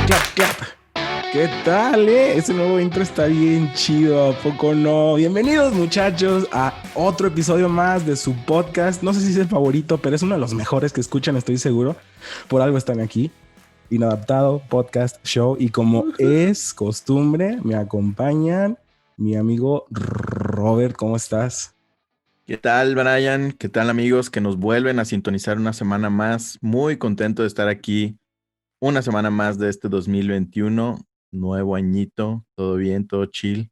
Clap, clap. ¿Qué tal, Ese nuevo intro está bien chido, ¿a poco no? Bienvenidos, muchachos, a otro episodio más de su podcast. No sé si es el favorito, pero es uno de los mejores que escuchan, estoy seguro. Por algo están aquí. Inadaptado Podcast Show. Y como es costumbre, me acompañan mi amigo Robert. ¿Cómo estás? ¿Qué tal, Brian? ¿Qué tal, amigos que nos vuelven a sintonizar una semana más? Muy contento de estar aquí una semana más de este 2021, nuevo añito, todo bien, todo chill,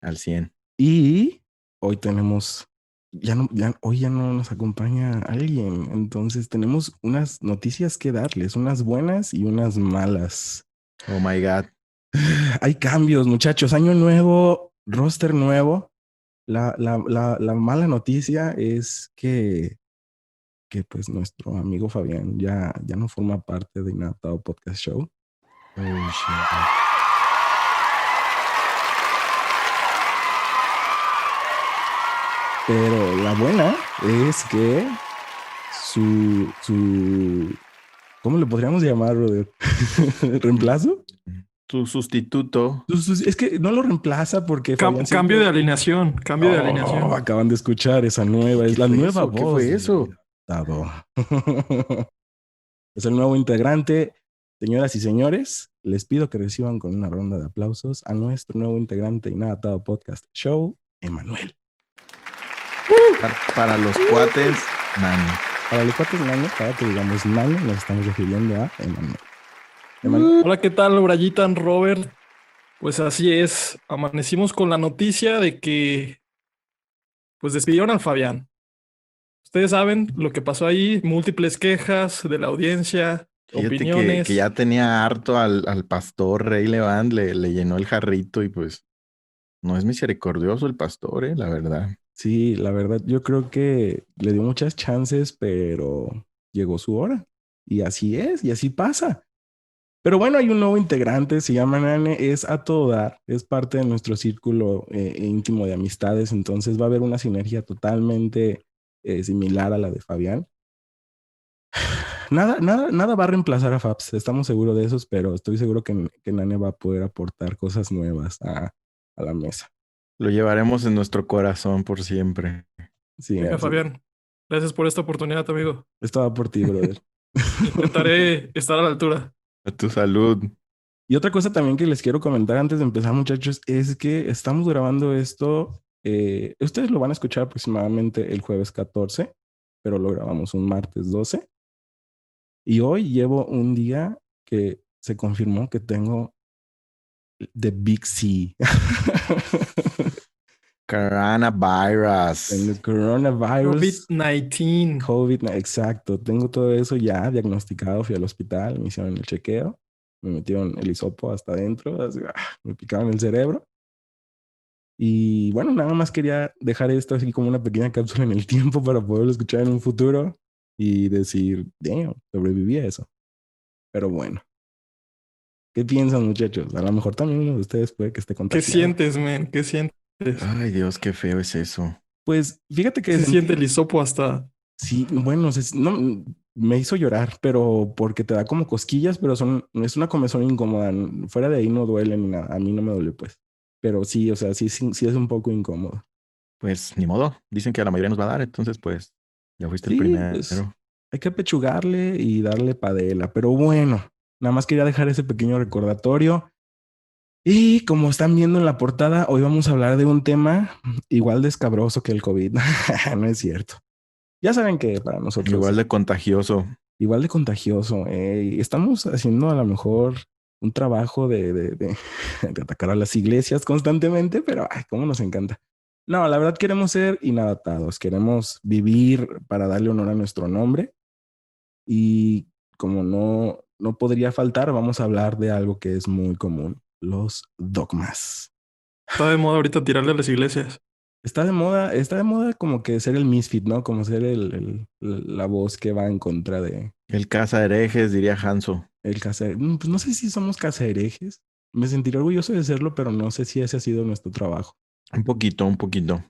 al 100. Y hoy tenemos, hoy ya no nos acompaña alguien, entonces tenemos unas noticias que darles, unas buenas y unas malas. Oh my God. Hay cambios, muchachos, año nuevo, roster nuevo. La mala noticia es que pues nuestro amigo Fabián ya no forma parte de Inadaptado Podcast Show. Oh, shit. Pero la buena es que su ¿cómo le podríamos llamar, brother? ¿Reemplazo? Tu sustituto. Es que no lo reemplaza porque Fabián Cambio de siempre... alineación, cambio de alineación. Acaban de escuchar esa nueva, es ¿Qué la fue nueva eso? ¿Qué voz fue de eso? Inadaptado. Es el nuevo integrante. Señoras y señores, les pido que reciban con una ronda de aplausos a nuestro nuevo integrante de Inadaptado Podcast Show, Emanuel. Para los cuates, Nani. Para los cuates Nano, para que digamos Nano, nos estamos refiriendo a Emanuel. Emanuel. Hola, ¿qué tal, Brayitan, Robert? Pues así es, amanecimos con la noticia de que pues despidieron al Fabián. Ustedes saben lo que pasó ahí, múltiples quejas de la audiencia, Fíjate opiniones. que ya tenía harto al pastor Rey Levant, le llenó el jarrito y pues no es misericordioso el pastor, la verdad. Sí, la verdad, yo creo que le dio muchas chances, pero llegó su hora. Y así es, y así pasa. Pero bueno, hay un nuevo integrante, se llama Nane, es a todo dar, es parte de nuestro círculo íntimo de amistades, entonces va a haber una sinergia totalmente similar a la de Fabián. Nada va a reemplazar a Fabs, estamos seguros de eso, pero estoy seguro que Nane va a poder aportar cosas nuevas a la mesa. Lo llevaremos en nuestro corazón por siempre. Sí, Venga, Fabián, gracias por esta oportunidad, amigo. esto va por ti, brother. Intentaré estar a la altura. A tu salud. Y otra cosa también que les quiero comentar antes de empezar, muchachos, es que estamos grabando esto. Ustedes lo van a escuchar aproximadamente el jueves 14, pero lo grabamos un martes 12. Y hoy llevo un día que se confirmó que tengo The Big C. Coronavirus. El coronavirus. COVID-19. Exacto. Tengo todo eso ya diagnosticado. Fui al hospital, me hicieron el chequeo, me metieron el hisopo hasta adentro, así, me picaron el cerebro. Y bueno, nada más quería dejar esto así como una pequeña cápsula en el tiempo para poderlo escuchar en un futuro y decir, damn, sobreviví a eso. Pero bueno, ¿qué piensan, muchachos? A lo mejor también uno de ustedes puede que esté ¿Qué contagiado. sientes, men? ¿Qué sientes? Ay, Dios, qué feo es eso. Pues fíjate que Se siente el hisopo hasta... sí, bueno, no, me hizo llorar, pero porque te da como cosquillas, pero es una comezón incómoda. Fuera de ahí no duele ni nada. A mí no me duele, pues. Pero sí, o sea, sí es un poco incómodo. Pues ni modo. Dicen que a la mayoría nos va a dar, entonces pues ya fuiste el Sí, pues primero. hay que apechugarle y darle padela. Pero bueno, nada más quería dejar ese pequeño recordatorio. Y como están viendo en la portada, hoy vamos a hablar de un tema igual de escabroso que el COVID. No es cierto. Ya saben que para nosotros Igual de contagioso. igual de contagioso. Estamos haciendo a lo mejor un trabajo de atacar a las iglesias constantemente, pero ay, cómo nos encanta. No, la verdad queremos ser inadaptados, queremos vivir para darle honor a nuestro nombre y como no podría faltar, vamos a hablar de algo que es muy común, los dogmas. Está de moda ahorita tirarle a las iglesias. Está de moda como que ser el misfit, ¿no? Como ser la voz que va en contra de El caza herejes, diría Hanso. el casa. Pues no sé si somos casa herejes. Me sentiré orgulloso de serlo, pero no sé si ese ha sido nuestro trabajo. Un poquito, un poquito.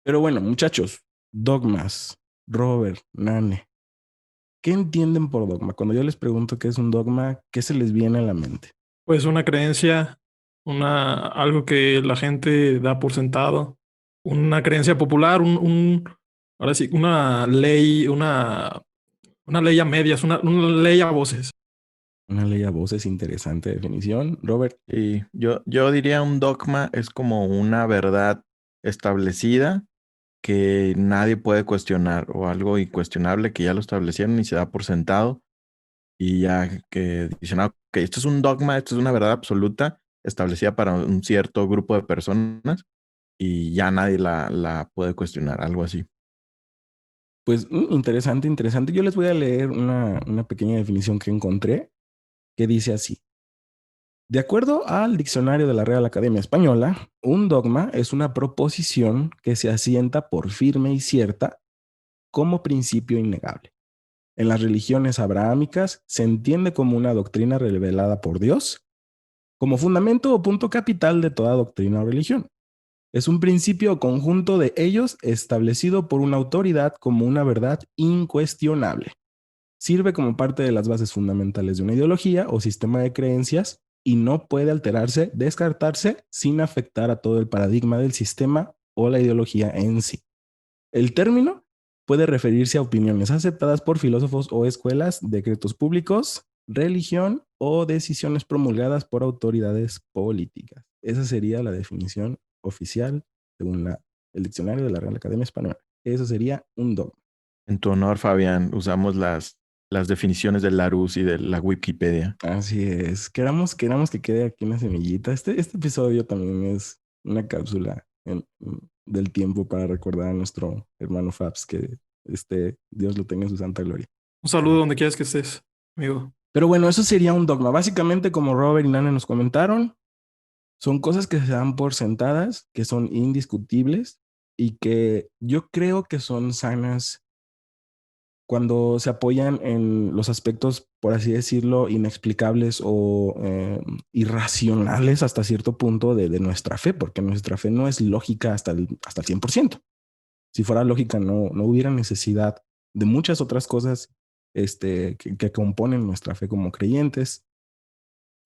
Pero bueno, muchachos, dogmas, Robert, Nane, ¿qué entienden por dogma? Cuando yo les pregunto qué es un dogma, ¿qué se les viene a la mente? Pues una creencia, algo que la gente da por sentado, una creencia popular, ahora sí, una ley a medias, una ley a voces. Una ley a voces, interesante definición. Robert, Y yo diría un dogma es como una verdad establecida que nadie puede cuestionar o algo incuestionable que ya lo establecieron y se da por sentado y ya que dicen, "Ah, ok, esto es un dogma, esto es una verdad absoluta establecida para un cierto grupo de personas y ya nadie la puede cuestionar, algo así". pues interesante, interesante. Yo les voy a leer una pequeña definición que encontré que dice así. De acuerdo al diccionario de la Real Academia Española, un dogma es una proposición que se asienta por firme y cierta como principio innegable. En las religiones abrahámicas se entiende como una doctrina revelada por Dios, como fundamento o punto capital de toda doctrina o religión. Es un principio o conjunto de ellos establecido por una autoridad como una verdad incuestionable. Sirve como parte de las bases fundamentales de una ideología o sistema de creencias y no puede alterarse, descartarse sin afectar a todo el paradigma del sistema o la ideología en sí. El término puede referirse a opiniones aceptadas por filósofos o escuelas, decretos públicos, religión o decisiones promulgadas por autoridades políticas. Esa sería la definición oficial según el diccionario de la Real Academia Española. Eso sería un dogma. En tu honor, Fabián, usamos las definiciones del Larousse y de la Wikipedia. Así es. Queramos que quede aquí una semillita. Este episodio también es una cápsula del tiempo para recordar a nuestro hermano Fabs, que Dios lo tenga en su santa gloria. Un saludo donde quieras que estés, amigo. Pero bueno, eso sería un dogma. Básicamente, como Robert y Nana nos comentaron, son cosas que se dan por sentadas, que son indiscutibles y que yo creo que son sanas cuando se apoyan en los aspectos, por así decirlo, inexplicables o irracionales hasta cierto punto de nuestra fe, porque nuestra fe no es lógica hasta el 100%. Si fuera lógica, no hubiera necesidad de muchas otras cosas que componen nuestra fe como creyentes.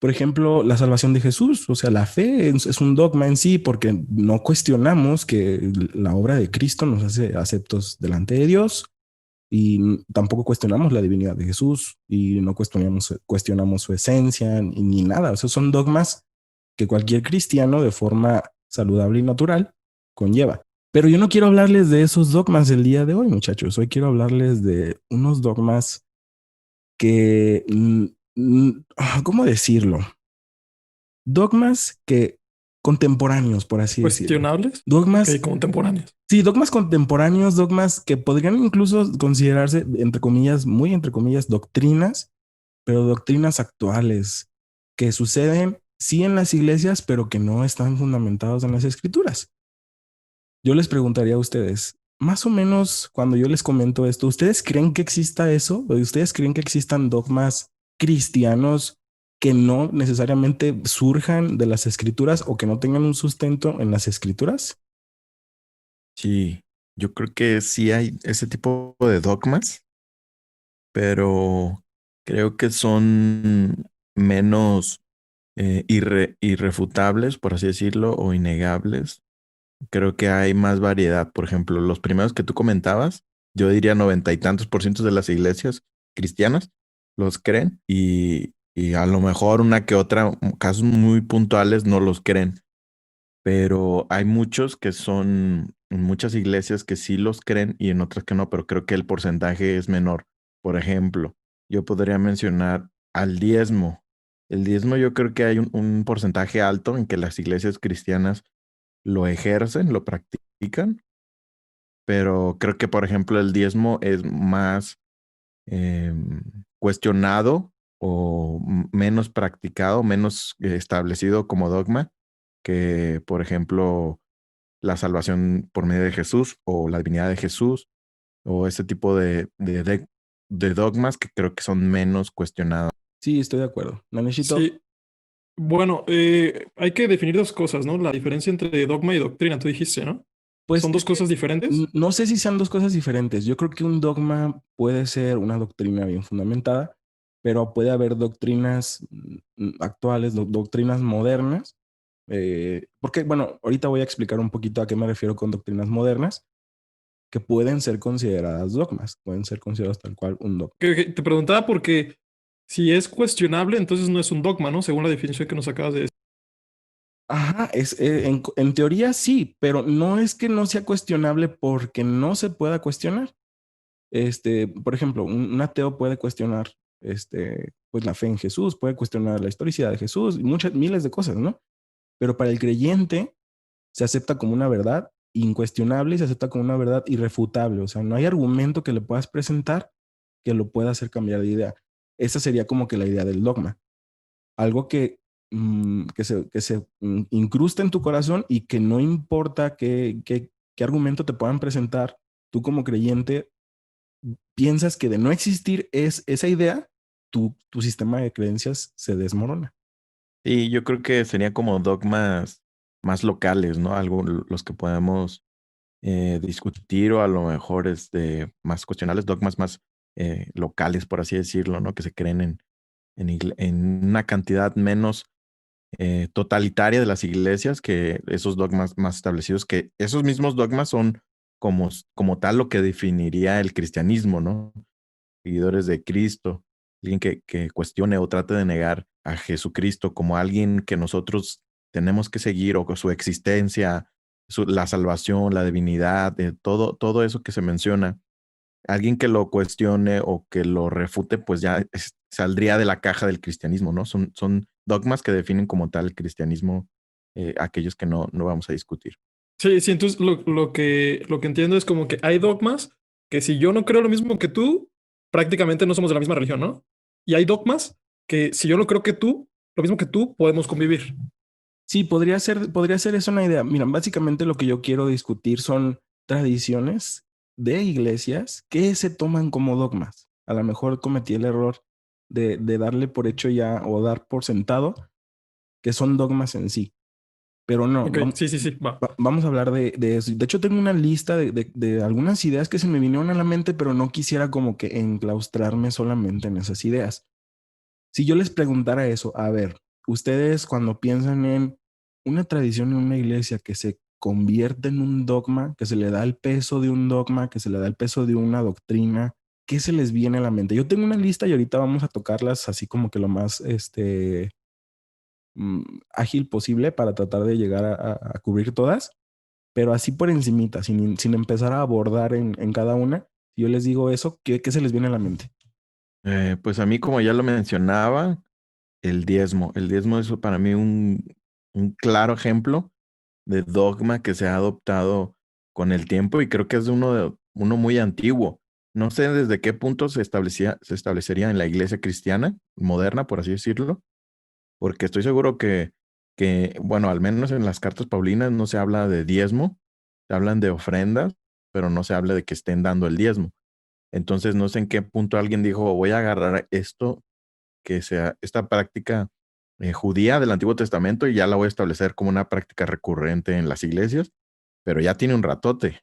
Por ejemplo, la salvación de Jesús, o sea, la fe es un dogma en sí porque no cuestionamos que la obra de Cristo nos hace aceptos delante de Dios y tampoco cuestionamos la divinidad de Jesús y no cuestionamos su esencia ni nada. Esos son dogmas que cualquier cristiano de forma saludable y natural conlleva. Pero yo no quiero hablarles de esos dogmas el día de hoy, muchachos. Hoy quiero hablarles de unos dogmas que, ¿cómo decirlo? Dogmas que contemporáneos, por así decirlo. ¿Cuestionables? Dogmas, Ok, contemporáneos. sí, dogmas contemporáneos, dogmas que podrían incluso considerarse, entre comillas, muy entre comillas, doctrinas, pero doctrinas actuales que suceden, sí, en las iglesias, pero que no están fundamentados en las escrituras. Yo les preguntaría a ustedes, más o menos cuando yo les comento esto, ¿ustedes creen que exista eso? ¿Ustedes creen que existan dogmas cristianos que no necesariamente surjan de las escrituras o que no tengan un sustento en las escrituras? Sí, yo creo que sí hay ese tipo de dogmas, pero creo que son menos irrefutables, por así decirlo, o innegables. Creo que hay más variedad. Por ejemplo, los primeros que tú comentabas, yo diría 90 y tantos % de las iglesias cristianas los creen y a lo mejor una que otra, casos muy puntuales no los creen, pero hay muchos que son, en muchas iglesias que sí los creen y en otras que no, pero creo que el porcentaje es menor. Por ejemplo, yo podría mencionar al diezmo. El diezmo yo creo que hay un porcentaje alto en que las iglesias cristianas lo ejercen, lo practican, pero creo que, por ejemplo, el diezmo es más cuestionado o menos practicado, menos establecido como dogma que, por ejemplo, la salvación por medio de Jesús o la divinidad de Jesús o ese tipo de dogmas que creo que son menos cuestionados. Sí, estoy de acuerdo. Naneshito, Sí. Bueno, hay que definir dos cosas, ¿no? La diferencia entre dogma y doctrina, tú dijiste, ¿no? pues ¿Son dos cosas diferentes? no sé si sean dos cosas diferentes. Yo creo que un dogma puede ser una doctrina bien fundamentada, pero puede haber doctrinas actuales, doctrinas modernas, porque, bueno, ahorita voy a explicar un poquito a qué me refiero con doctrinas modernas, que pueden ser consideradas dogmas, pueden ser consideradas tal cual un dogma. Te preguntaba porque si es cuestionable, entonces no es un dogma, ¿no? Según la definición que nos acabas de decir. Ajá, en teoría sí, pero no es que no sea cuestionable porque no se pueda cuestionar. Por ejemplo, un ateo puede cuestionar pues la fe en Jesús, puede cuestionar la historicidad de Jesús y muchas, miles de cosas, ¿no? Pero para el creyente se acepta como una verdad incuestionable y se acepta como una verdad irrefutable. O sea, no hay argumento que le puedas presentar que lo pueda hacer cambiar de idea. Esa sería como que la idea del dogma. Algo que se incrusta en tu corazón y que no importa qué argumento te puedan presentar, tú como creyente piensas que de no existir esa idea, tu sistema de creencias se desmorona. Y yo creo que sería como dogmas más locales, ¿no? Algo los que podemos discutir o a lo mejor más cuestionables, dogmas más locales, por así decirlo, ¿no? Que se creen en una cantidad menos totalitaria de las iglesias que esos dogmas más establecidos, que esos mismos dogmas son como tal lo que definiría el cristianismo, ¿no? Seguidores de Cristo, alguien que cuestione o trate de negar a Jesucristo como alguien que nosotros tenemos que seguir o con su existencia, la salvación, la divinidad, todo eso que se menciona. Alguien que lo cuestione o que lo refute, pues ya saldría de la caja del cristianismo, ¿no? Son dogmas que definen como tal el cristianismo, aquellos que no vamos a discutir. Sí, sí, entonces lo que entiendo es como que hay dogmas que si yo no creo lo mismo que tú, prácticamente no somos de la misma religión, ¿no? Y hay dogmas que si yo no creo que tú, lo mismo que tú, podemos convivir. Sí, podría ser eso una idea. Mira, básicamente lo que yo quiero discutir son tradiciones de iglesias que se toman como dogmas. A lo mejor cometí el error de darle por hecho ya o dar por sentado que son dogmas en sí, pero no, Ok, sí, sí, sí, va. vamos a hablar de eso. De hecho, tengo una lista de algunas ideas que se me vinieron a la mente, pero no quisiera como que enclaustrarme solamente en esas ideas. Si yo les preguntara eso, a ver, ustedes cuando piensan en una tradición en una iglesia que se convierte en un dogma, que se le da el peso de un dogma, que se le da el peso de una doctrina, ¿qué se les viene a la mente? Yo tengo una lista y ahorita vamos a tocarlas así como que lo más ágil posible para tratar de llegar a cubrir todas, pero así por encimita, sin empezar a abordar en cada una. Si yo les digo eso, ¿qué se les viene a la mente? Pues a mí, como ya lo mencionaba, el diezmo. El diezmo es para mí un claro ejemplo de dogma que se ha adoptado con el tiempo y creo que es de uno muy antiguo. No sé desde qué punto se establecería en la iglesia cristiana moderna, por así decirlo, porque estoy seguro bueno, al menos en las cartas paulinas no se habla de diezmo, se hablan de ofrendas, pero no se habla de que estén dando el diezmo. Entonces no sé en qué punto alguien dijo, voy a agarrar esto, que sea esta práctica judía del Antiguo Testamento y ya la voy a establecer como una práctica recurrente en las iglesias, pero ya tiene un ratote.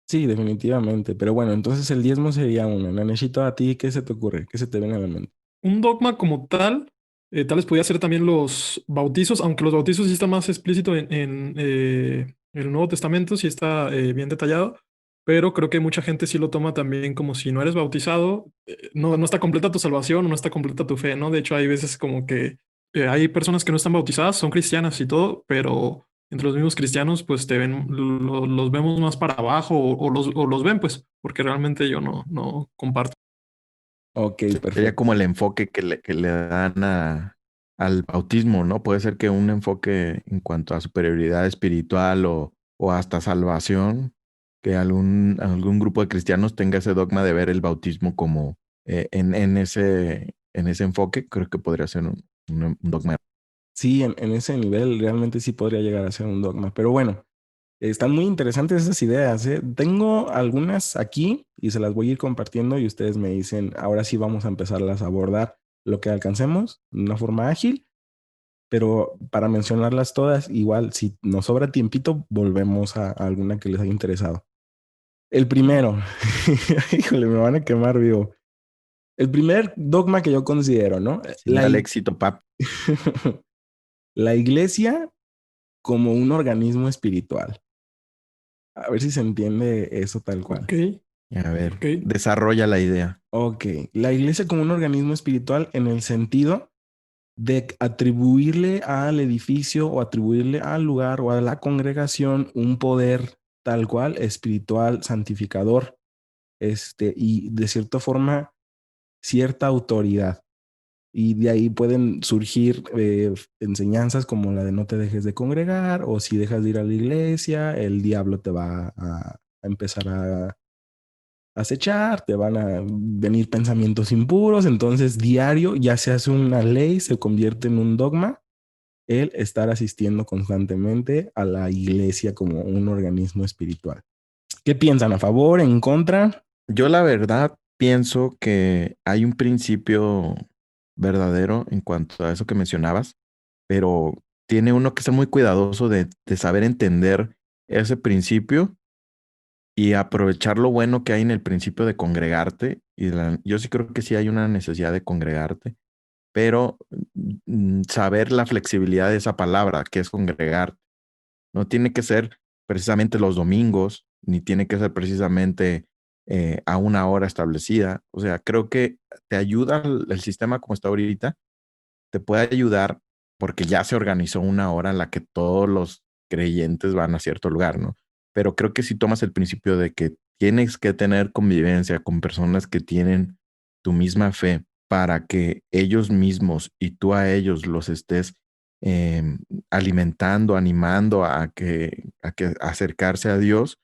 Sí, definitivamente. Pero bueno, entonces el diezmo sería uno. Nanechito, ¿a ti qué se te ocurre? ¿Qué se te viene a la mente? Un dogma como tal vez podría ser también los bautizos, aunque los bautizos sí está más explícito en el Nuevo Testamento, sí está bien detallado, pero creo que mucha gente sí lo toma también como si no eres bautizado, no está completa tu salvación, no está completa tu fe, ¿no? De hecho, hay veces como que hay personas que no están bautizadas, son cristianas y todo, pero entre los mismos cristianos, pues los vemos más para abajo o los ven, pues, porque realmente yo no comparto. Ok, Sería perfecto. como el enfoque que le dan al bautismo, ¿no? Puede ser que un enfoque en cuanto a superioridad espiritual o hasta salvación, que algún grupo de cristianos tenga ese dogma de ver el bautismo como en ese enfoque, creo que podría ser un dogma. Sí, en ese nivel realmente sí podría llegar a ser un dogma. Pero bueno, están muy interesantes esas ideas, ¿eh? Tengo algunas aquí y se las voy a ir compartiendo y ustedes me dicen, ahora sí vamos a empezarlas a abordar lo que alcancemos de una forma ágil, pero para mencionarlas todas, igual si nos sobra tiempito, volvemos a alguna que les haya interesado. El primero, híjole, me van a quemar vivo. El primer dogma que yo considero, ¿no? Sin al éxito, pap. La iglesia como un organismo espiritual. A ver si se entiende eso tal cual. Ok, A ver, ok. desarrolla la idea. Ok, la iglesia como un organismo espiritual en el sentido de atribuirle al edificio o atribuirle al lugar o a la congregación un poder tal cual espiritual, santificador, y de cierta forma cierta autoridad. Y de ahí pueden surgir enseñanzas como la de no te dejes de congregar, o si dejas de ir a la iglesia, el diablo te va a empezar a acechar, te van a venir pensamientos impuros. Entonces diario ya se hace una ley, se convierte en un dogma el estar asistiendo constantemente a la iglesia como un organismo espiritual. ¿Qué piensan? ¿A favor? ¿En contra? Yo la verdad pienso que hay un principio verdadero en cuanto a eso que mencionabas, pero tiene uno que ser muy cuidadoso de saber entender ese principio y aprovechar lo bueno que hay en el principio de congregarte. Yo sí creo que sí hay una necesidad de congregarte, pero saber la flexibilidad de esa palabra, que es congregar. No tiene que ser precisamente los domingos, ni tiene que ser precisamente a una hora establecida. O sea, creo que te ayuda el sistema como está ahorita, te puede ayudar porque ya se organizó una hora en la que todos los creyentes van a cierto lugar, ¿no? Pero creo que si tomas el principio de que tienes que tener convivencia con personas que tienen tu misma fe para que ellos mismos y tú a ellos los estés eh, alimentando, animando a que acercarse a Dios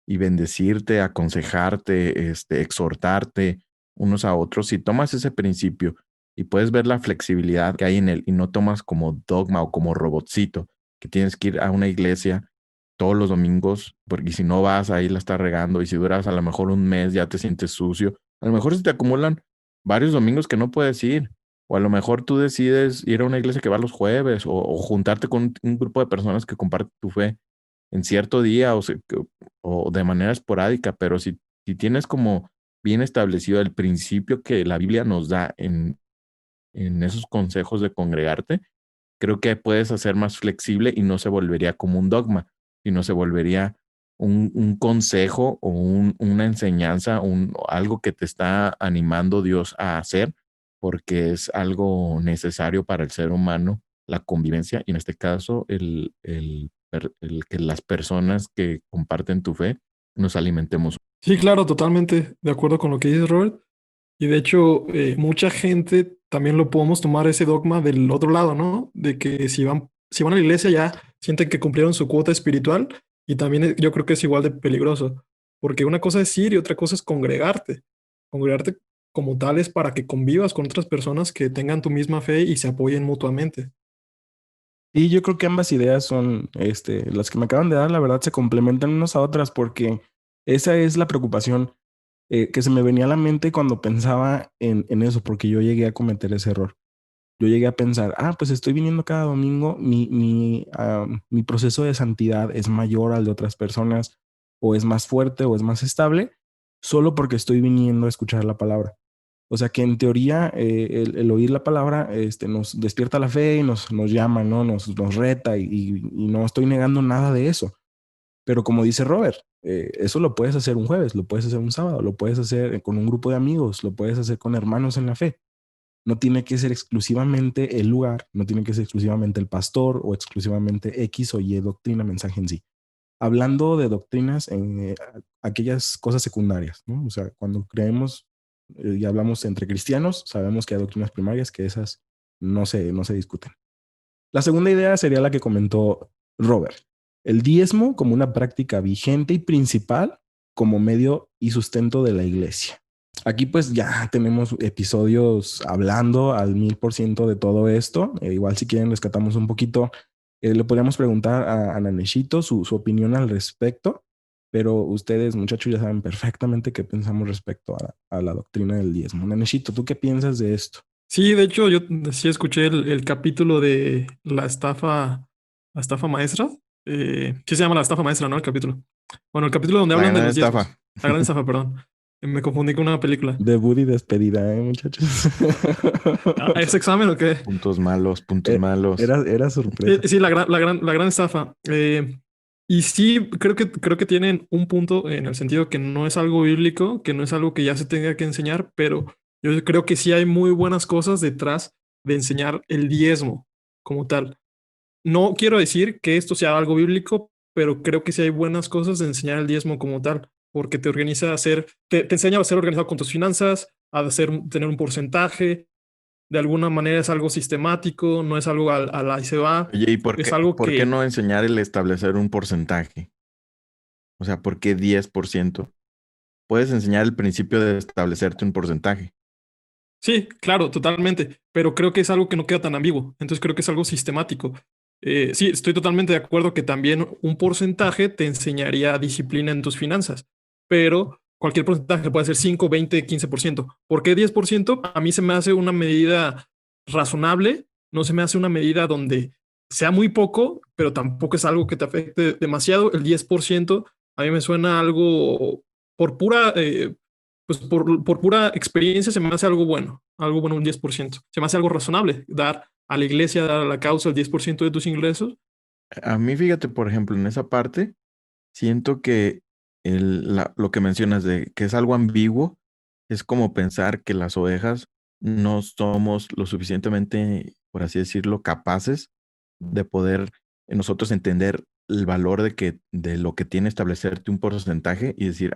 y bendecirte, aconsejarte, exhortarte unos a otros. Si tomas ese principio y puedes ver la flexibilidad que hay en él y no tomas como dogma o como robotcito que tienes que ir a una iglesia todos los domingos, porque si no vas ahí la estás regando y si duras a lo mejor un mes ya te sientes sucio. A lo mejor se te acumulan varios domingos que no puedes ir. O a lo mejor tú decides ir a una iglesia que va los jueves o juntarte con un grupo de personas que comparten tu fe en cierto día o de manera esporádica, pero si tienes como bien establecido el principio que la Biblia nos da en esos consejos de congregarte, creo que puedes hacer más flexible y no se volvería como un dogma, sino se volvería un consejo o una enseñanza, algo que te está animando Dios a hacer, porque es algo necesario para el ser humano, la convivencia, y en este caso el que las personas que comparten tu fe nos alimentemos. Sí, claro, totalmente de acuerdo con lo que dices, Robert. Y de hecho, mucha gente también lo podemos tomar ese dogma del otro lado, ¿no? De que si van a la iglesia ya sienten que cumplieron su cuota espiritual y también yo creo que es igual de peligroso, porque una cosa es ir y otra cosa es congregarte. Congregarte como tal es para que convivas con otras personas que tengan tu misma fe y se apoyen mutuamente. Y yo creo que ambas ideas son, las que me acaban de dar, la verdad, se complementan unas a otras porque esa es la preocupación que se me venía a la mente cuando pensaba en eso, porque yo llegué a cometer ese error. Yo llegué a pensar, pues estoy viniendo cada domingo, mi proceso de santidad es mayor al de otras personas, o es más fuerte, o es más estable, solo porque estoy viniendo a escuchar la palabra. O sea que en teoría el oír la palabra nos despierta la fe y nos llama, ¿no? Nos reta y no estoy negando nada de eso. Pero como dice Robert, eso lo puedes hacer un jueves, lo puedes hacer un sábado, lo puedes hacer con un grupo de amigos, lo puedes hacer con hermanos en la fe. No tiene que ser exclusivamente el lugar, no tiene que ser exclusivamente el pastor o exclusivamente X o Y doctrina, mensaje en sí. Hablando de doctrinas, aquellas cosas secundarias, ¿no? O sea, cuando creemos y hablamos entre cristianos, sabemos que hay doctrinas primarias que esas no se discuten. La segunda idea sería la que comentó Robert. El diezmo como una práctica vigente y principal como medio y sustento de la iglesia. Aquí pues ya tenemos episodios hablando al 1000% de todo esto. Igual si quieren rescatamos un poquito. Le podríamos preguntar a Naneshito su opinión al respecto, pero ustedes muchachos ya saben perfectamente qué pensamos respecto a la doctrina del diezmo. Naneshito, ¿tú qué piensas de esto? Sí, de hecho, yo sí escuché el capítulo de la estafa maestra. Sí se llama la estafa maestra, ¿no? El capítulo. Bueno, el capítulo donde La hablan de gran los estafa. diezmos. La gran estafa, perdón. Me confundí con una película. Debut y despedida, muchachos. ¿Es examen o qué? Puntos malos, puntos Eh, malos. Era sorpresa. Sí, la gran estafa. Y sí, creo que tienen un punto en el sentido que no es algo bíblico, que no es algo que ya se tenga que enseñar, pero yo creo que sí hay muy buenas cosas detrás de enseñar el diezmo como tal. No quiero decir que esto sea algo bíblico, pero creo que sí hay buenas cosas de enseñar el diezmo como tal, porque te organiza a ser, te enseña a ser organizado con tus finanzas, a tener un porcentaje, de alguna manera es algo sistemático, no es algo al ahí se va, Oye, ¿y es algo por qué que no enseñar el establecer un porcentaje? O sea, ¿por qué 10%? Puedes enseñar el principio de establecerte un porcentaje. sí, claro, totalmente, pero creo que es algo que no queda tan ambiguo, entonces creo que es algo sistemático. Sí, estoy totalmente de acuerdo que también un porcentaje te enseñaría disciplina en tus finanzas, pero cualquier porcentaje puede ser 5, 20, 15%. ¿Por qué 10%? A mí se me hace una medida razonable, no se me hace una medida donde sea muy poco, pero tampoco es algo que te afecte demasiado. El 10% a mí me suena algo por pura pues por pura experiencia se me hace algo bueno un 10%. Se me hace algo razonable dar a la iglesia, dar a la causa el 10% de tus ingresos. A mí, fíjate, por ejemplo, en esa parte, siento que lo que mencionas de que es algo ambiguo, es como pensar que las ovejas no somos lo suficientemente, por así decirlo, capaces de poder nosotros entender el valor de lo que tiene establecerte un porcentaje y decir,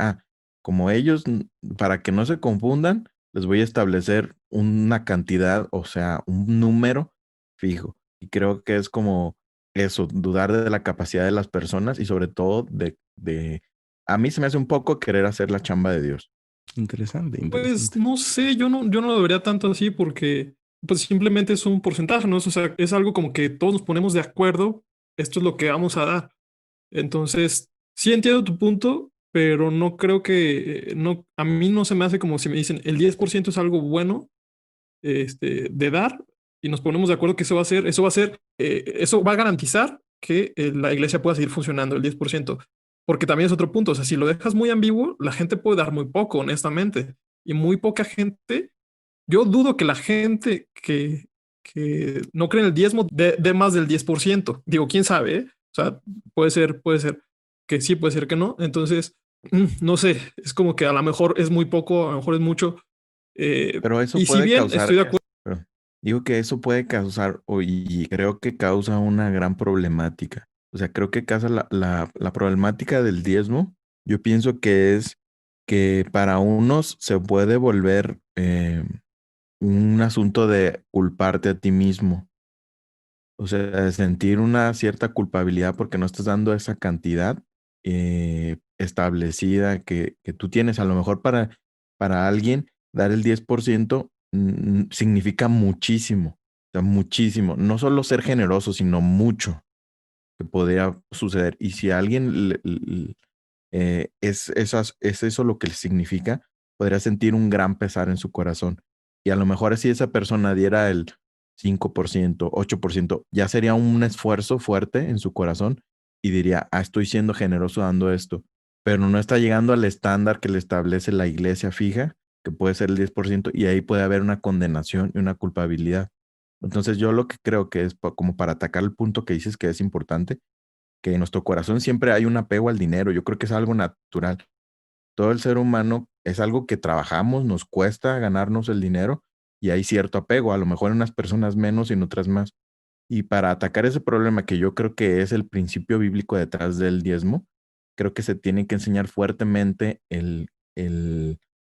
como ellos, para que no se confundan, les voy a establecer una cantidad, o sea, un número fijo. Y creo que es como eso, dudar de la capacidad de las personas y sobre todo a mí se me hace un poco querer hacer la chamba de Dios. Interesante, Pues interesante. no sé, yo no lo vería tanto así porque pues simplemente es un porcentaje, ¿no? O sea, es algo como que todos nos ponemos de acuerdo, esto es lo que vamos a dar. Entonces, sí entiendo tu punto, pero no creo que, no, a mí no se me hace como si me dicen el 10% es algo bueno de dar y nos ponemos de acuerdo que eso va a garantizar que la iglesia pueda seguir funcionando el 10%, porque también es otro punto, o sea, si lo dejas muy ambiguo, la gente puede dar muy poco, honestamente, y muy poca gente, yo dudo que la gente que no cree en el diezmo dé más del 10%. Digo, quién sabe, ¿eh? O sea, puede ser que sí, puede ser que no, entonces, no sé, es como que a lo mejor es muy poco, a lo mejor es mucho, Pero eso y si puede bien estoy causar, de acuerdo. pero digo que eso puede causar, y creo que causa una gran problemática. O sea, creo que causa la problemática del diezmo. Yo pienso que es que para unos se puede volver un asunto de culparte a ti mismo. O sea, sentir una cierta culpabilidad porque no estás dando esa cantidad establecida que tú tienes. A lo mejor para alguien dar el 10% significa muchísimo, o sea, muchísimo. No solo ser generoso, sino mucho que podría suceder. Y si a alguien es eso lo que le significa, podría sentir un gran pesar en su corazón. Y a lo mejor si esa persona diera el 5%, 8%, ya sería un esfuerzo fuerte en su corazón y diría, estoy siendo generoso dando esto, pero no está llegando al estándar que le establece la iglesia fija, que puede ser el 10%, y ahí puede haber una condenación y una culpabilidad. Entonces yo lo que creo que es como para atacar el punto que dices que es importante, que en nuestro corazón siempre hay un apego al dinero. Yo creo que es algo natural. Todo el ser humano es algo que trabajamos, nos cuesta ganarnos el dinero y hay cierto apego, a lo mejor en unas personas menos y en otras más. Y para atacar ese problema, que yo creo que es el principio bíblico detrás del diezmo, creo que se tiene que enseñar fuertemente el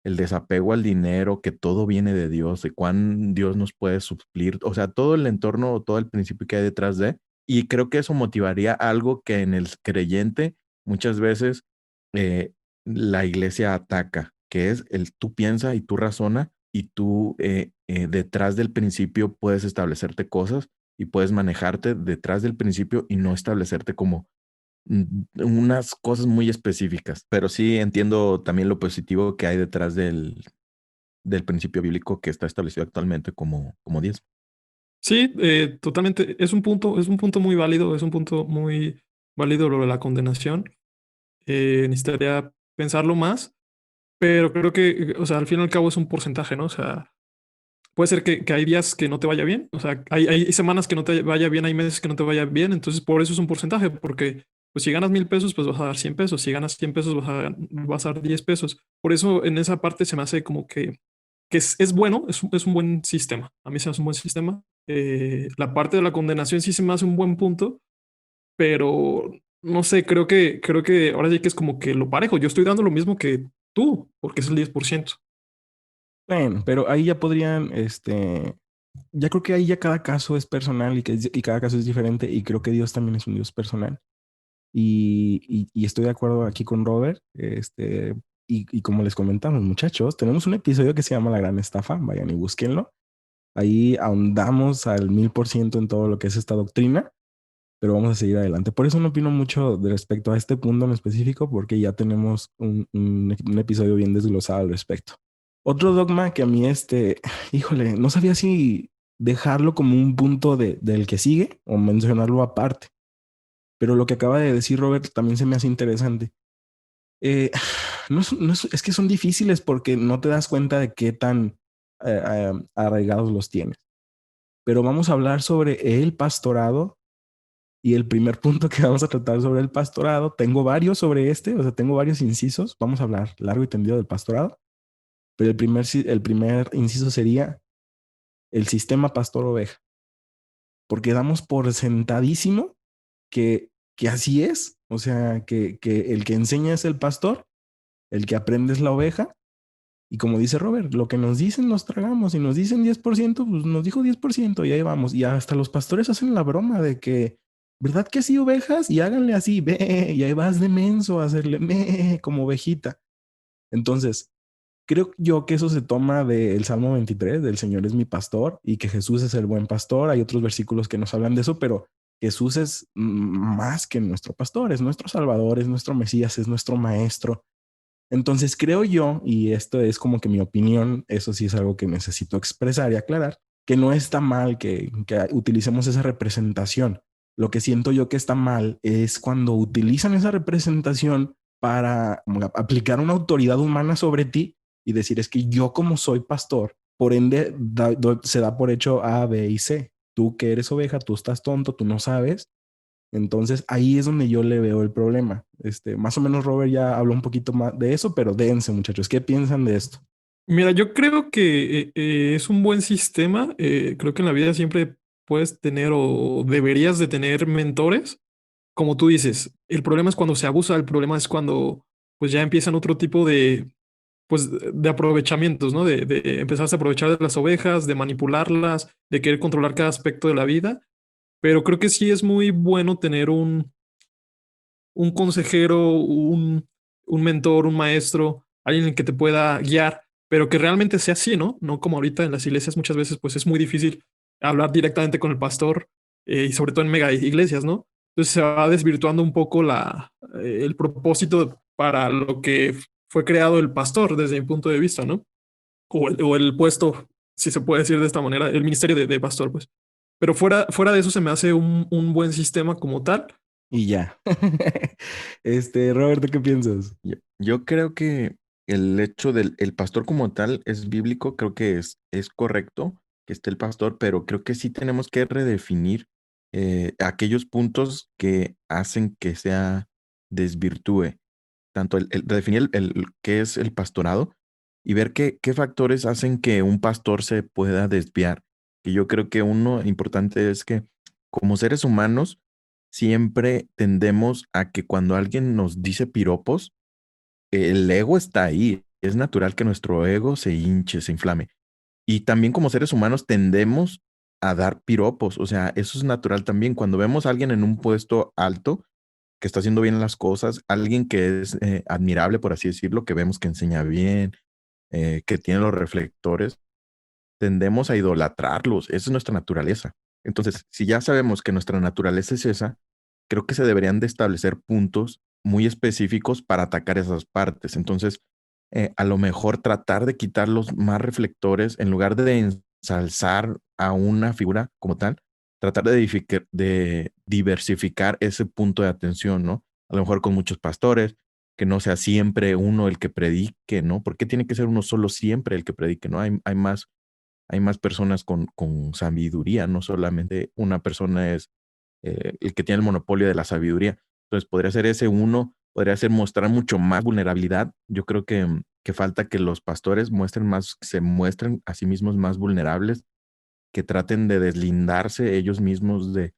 desapego al dinero, que todo viene de Dios, de cuán Dios nos puede suplir, o sea, todo el entorno, todo el principio que hay detrás de. Y creo que eso motivaría algo que en el creyente muchas veces eh, la iglesia ataca, que es el tú piensa y tú razona y tú detrás del principio puedes establecerte cosas y puedes manejarte detrás del principio y no establecerte como unas cosas muy específicas. Pero sí entiendo también lo positivo que hay detrás del principio bíblico que está establecido actualmente como 10. Sí, totalmente. Es un punto muy válido, es un punto muy válido lo de la condenación. Necesitaría pensarlo más, pero creo que, o sea, al fin y al cabo es un porcentaje, ¿no? O sea, puede ser que hay días que no te vaya bien, o sea, hay semanas que no te vaya bien, hay meses que no te vaya bien, entonces por eso es un porcentaje, porque pues si ganas 1,000 pesos, pues vas a dar 100 pesos, si ganas 100 pesos, vas a dar 10 pesos. Por eso en esa parte se me hace como que es bueno, es un buen sistema, a mí se me hace un buen sistema. La parte de la condenación sí se me hace un buen punto, pero no sé, creo que ahora sí que es como que lo parejo, yo estoy dando lo mismo que tú, porque es el 10%. Bueno, pero ahí ya podrían, ya creo que ahí ya cada caso es personal y cada caso es diferente y creo que Dios también es un Dios personal. Y estoy de acuerdo aquí con Robert, y como les comentamos, muchachos, tenemos un episodio que se llama La Gran Estafa, vayan y búsquenlo. Ahí ahondamos al 1000% en todo lo que es esta doctrina, pero vamos a seguir adelante. Por eso no opino mucho de respecto a este punto en específico, porque ya tenemos un episodio bien desglosado al respecto. Otro dogma que a mí, híjole, no sabía si dejarlo como un punto del que sigue o mencionarlo aparte, pero lo que acaba de decir Robert también se me hace interesante. Es que son difíciles porque no te das cuenta de qué tan arraigados los tienes. Pero vamos a hablar sobre el pastorado y el primer punto que vamos a tratar sobre el pastorado. Tengo varios sobre o sea, tengo varios incisos. Vamos a hablar largo y tendido del pastorado, pero el primer inciso sería el sistema pastor-oveja, porque damos por sentadísimo que así es, o sea, que el que enseña es el pastor, el que aprende es la oveja. Y como dice Robert, lo que nos dicen nos tragamos. Y nos dicen 10%, pues nos dijo 10% y ahí vamos. Y hasta los pastores hacen la broma de que, ¿verdad que sí, ovejas? Y háganle así, ve, y ahí vas de menso a hacerle me como ovejita. Entonces, creo yo que eso se toma del Salmo 23, del Señor es mi pastor y que Jesús es el buen pastor. Hay otros versículos que nos hablan de eso, pero Jesús es más que nuestro pastor, es nuestro Salvador, es nuestro Mesías, es nuestro Maestro. Entonces creo yo, y esto es como que mi opinión, eso sí es algo que necesito expresar y aclarar, que no está mal que utilicemos esa representación. Lo que siento yo que está mal es cuando utilizan esa representación para como, aplicar una autoridad humana sobre ti y decir es que yo como soy pastor, por ende se da por hecho A, B y C. Tú que eres oveja, tú estás tonto, tú no sabes, entonces ahí es donde yo le veo el problema. Más o menos Robert ya habló un poquito más de eso, pero dense muchachos, ¿qué piensan de esto? Mira, yo creo que es un buen sistema. Creo que en la vida siempre puedes tener o deberías de tener mentores. Como tú dices, el problema es cuando se abusa, el problema es cuando pues ya empiezan otro tipo pues, de aprovechamientos, ¿no? De empezarse a aprovechar de las ovejas, de manipularlas, de querer controlar cada aspecto de la vida. Pero creo que sí es muy bueno tener un consejero, un mentor, un maestro, alguien que te pueda guiar, pero que realmente sea así, ¿no? No como ahorita en las iglesias muchas veces pues es muy difícil hablar directamente con el pastor, y sobre todo en mega iglesias, ¿no? Entonces se va desvirtuando un poco el propósito para lo que fue creado el pastor desde mi punto de vista, ¿no? O el puesto, si se puede decir de esta manera, el ministerio de pastor, pues. Pero fuera de eso se me hace un buen sistema como tal. Y ya. Roberto, ¿qué piensas? Yo creo que el hecho del el pastor como tal es bíblico, creo que es correcto que esté el pastor, pero creo que sí tenemos que redefinir aquellos puntos que hacen que sea desvirtúe, tanto redefinir qué es el pastorado y ver qué factores hacen que un pastor se pueda desviar. Y yo creo que uno importante es que como seres humanos siempre tendemos a que cuando alguien nos dice piropos, el ego está ahí. Es natural que nuestro ego se hinche, se inflame. Y también como seres humanos tendemos a dar piropos. O sea, eso es natural también. Cuando vemos a alguien en un puesto alto, que está haciendo bien las cosas, alguien que es admirable, por así decirlo, que vemos que enseña bien, que tiene los reflectores, tendemos a idolatrarlos. Esa es nuestra naturaleza. Entonces, si ya sabemos que nuestra naturaleza es esa, creo que se deberían de establecer puntos muy específicos para atacar esas partes. Entonces, a lo mejor tratar de quitar los más reflectores en lugar de ensalzar a una figura como tal, tratar de diversificar ese punto de atención, ¿no? A lo mejor con muchos pastores, que no sea siempre uno el que predique, ¿no? ¿Por qué tiene que ser uno solo siempre el que predique, ¿no? Hay más personas con sabiduría, no solamente una persona es el que tiene el monopolio de la sabiduría. Entonces podría ser ese uno, podría ser mostrar mucho más vulnerabilidad. Yo creo que falta que los pastores se muestren a sí mismos más vulnerables, que traten de deslindarse ellos mismos de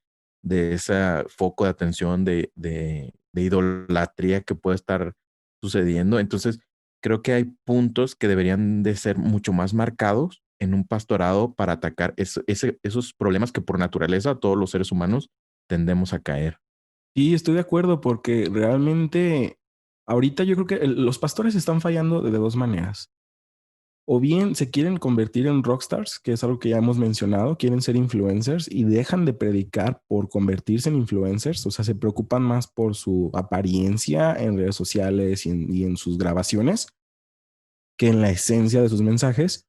ese foco de atención, de idolatría que puede estar sucediendo. Entonces, creo que hay puntos que deberían de ser mucho más marcados en un pastorado para atacar esos problemas que por naturaleza todos los seres humanos tendemos a caer. Y estoy de acuerdo porque realmente ahorita yo creo que los pastores están fallando de dos maneras. O bien se quieren convertir en rockstars, que es algo que ya hemos mencionado, quieren ser influencers y dejan de predicar por convertirse en influencers, o sea, se preocupan más por su apariencia en redes sociales y en sus grabaciones que en la esencia de sus mensajes,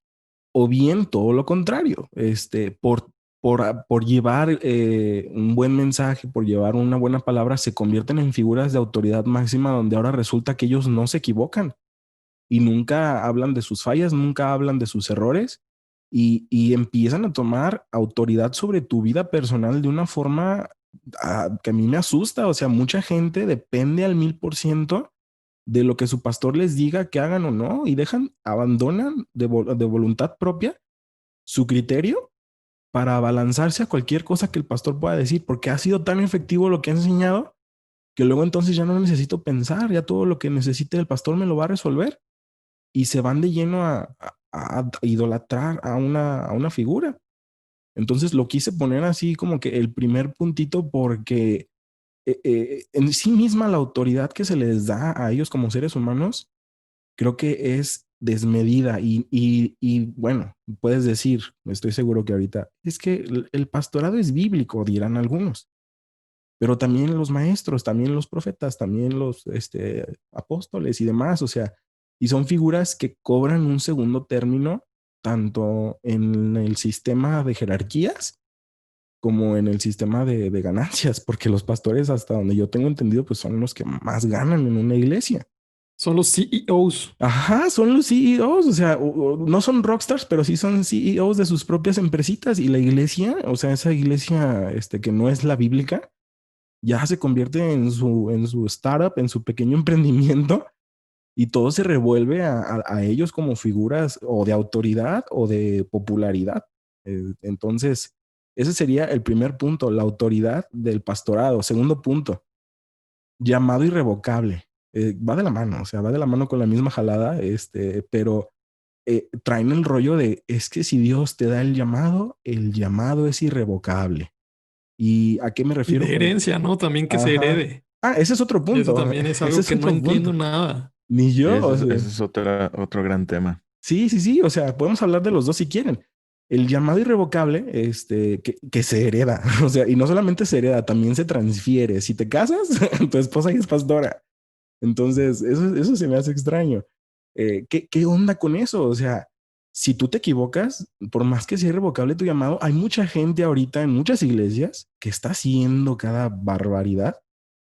o bien todo lo contrario, por llevar un buen mensaje, por llevar una buena palabra, se convierten en figuras de autoridad máxima donde ahora resulta que ellos no se equivocan y nunca hablan de sus fallas, nunca hablan de sus errores y empiezan a tomar autoridad sobre tu vida personal de una forma que a mí me asusta. O sea, mucha gente depende al 1000% de lo que su pastor les diga que hagan o no y abandonan de voluntad propia su criterio para abalanzarse a cualquier cosa que el pastor pueda decir, porque ha sido tan efectivo lo que ha enseñado que luego entonces ya no necesito pensar, ya todo lo que necesite el pastor me lo va a resolver y se van de lleno a idolatrar a una figura. Entonces lo quise poner así como que el primer puntito porque en sí misma la autoridad que se les da a ellos como seres humanos creo que es desmedida y bueno, puedes decir, estoy seguro que ahorita, es que el pastorado es bíblico, dirán algunos, pero también los maestros, también los profetas, también los apóstoles y demás, o sea, y son figuras que cobran un segundo término tanto en el sistema de jerarquías como en el sistema de ganancias, porque los pastores, hasta donde yo tengo entendido, pues son los que más ganan en una iglesia. Son los CEOs. Ajá, son los CEOs, o sea, no son rockstars, pero sí son CEOs de sus propias empresitas y la iglesia, o sea, esa iglesia que no es la bíblica, ya se convierte en su startup, en su pequeño emprendimiento y todo se revuelve a ellos como figuras o de autoridad o de popularidad. Entonces, ese sería el primer punto, la autoridad del pastorado. Segundo punto, llamado irrevocable. Va de la mano, o sea, va de la mano con la misma jalada, pero traen el rollo de, es que si Dios te da el llamado es irrevocable. ¿Y a qué me Y refiero de con? herencia, ¿no? También que se Ajá. herede. Ah, ese es otro Eso punto. también es Ese algo es que no otro entiendo punto. nada. Ni yo, o sea, Ese es otro gran tema. sí, sí, sí, o sea, podemos hablar de los dos si quieren. El llamado irrevocable, que se hereda, o sea, y no solamente se hereda, también se transfiere. Si te casas, tu esposa ya es pastora. Entonces, eso se me hace extraño. ¿Qué onda con eso? O sea, si tú te equivocas, por más que sea irrevocable tu llamado, hay mucha gente ahorita en muchas iglesias que está haciendo cada barbaridad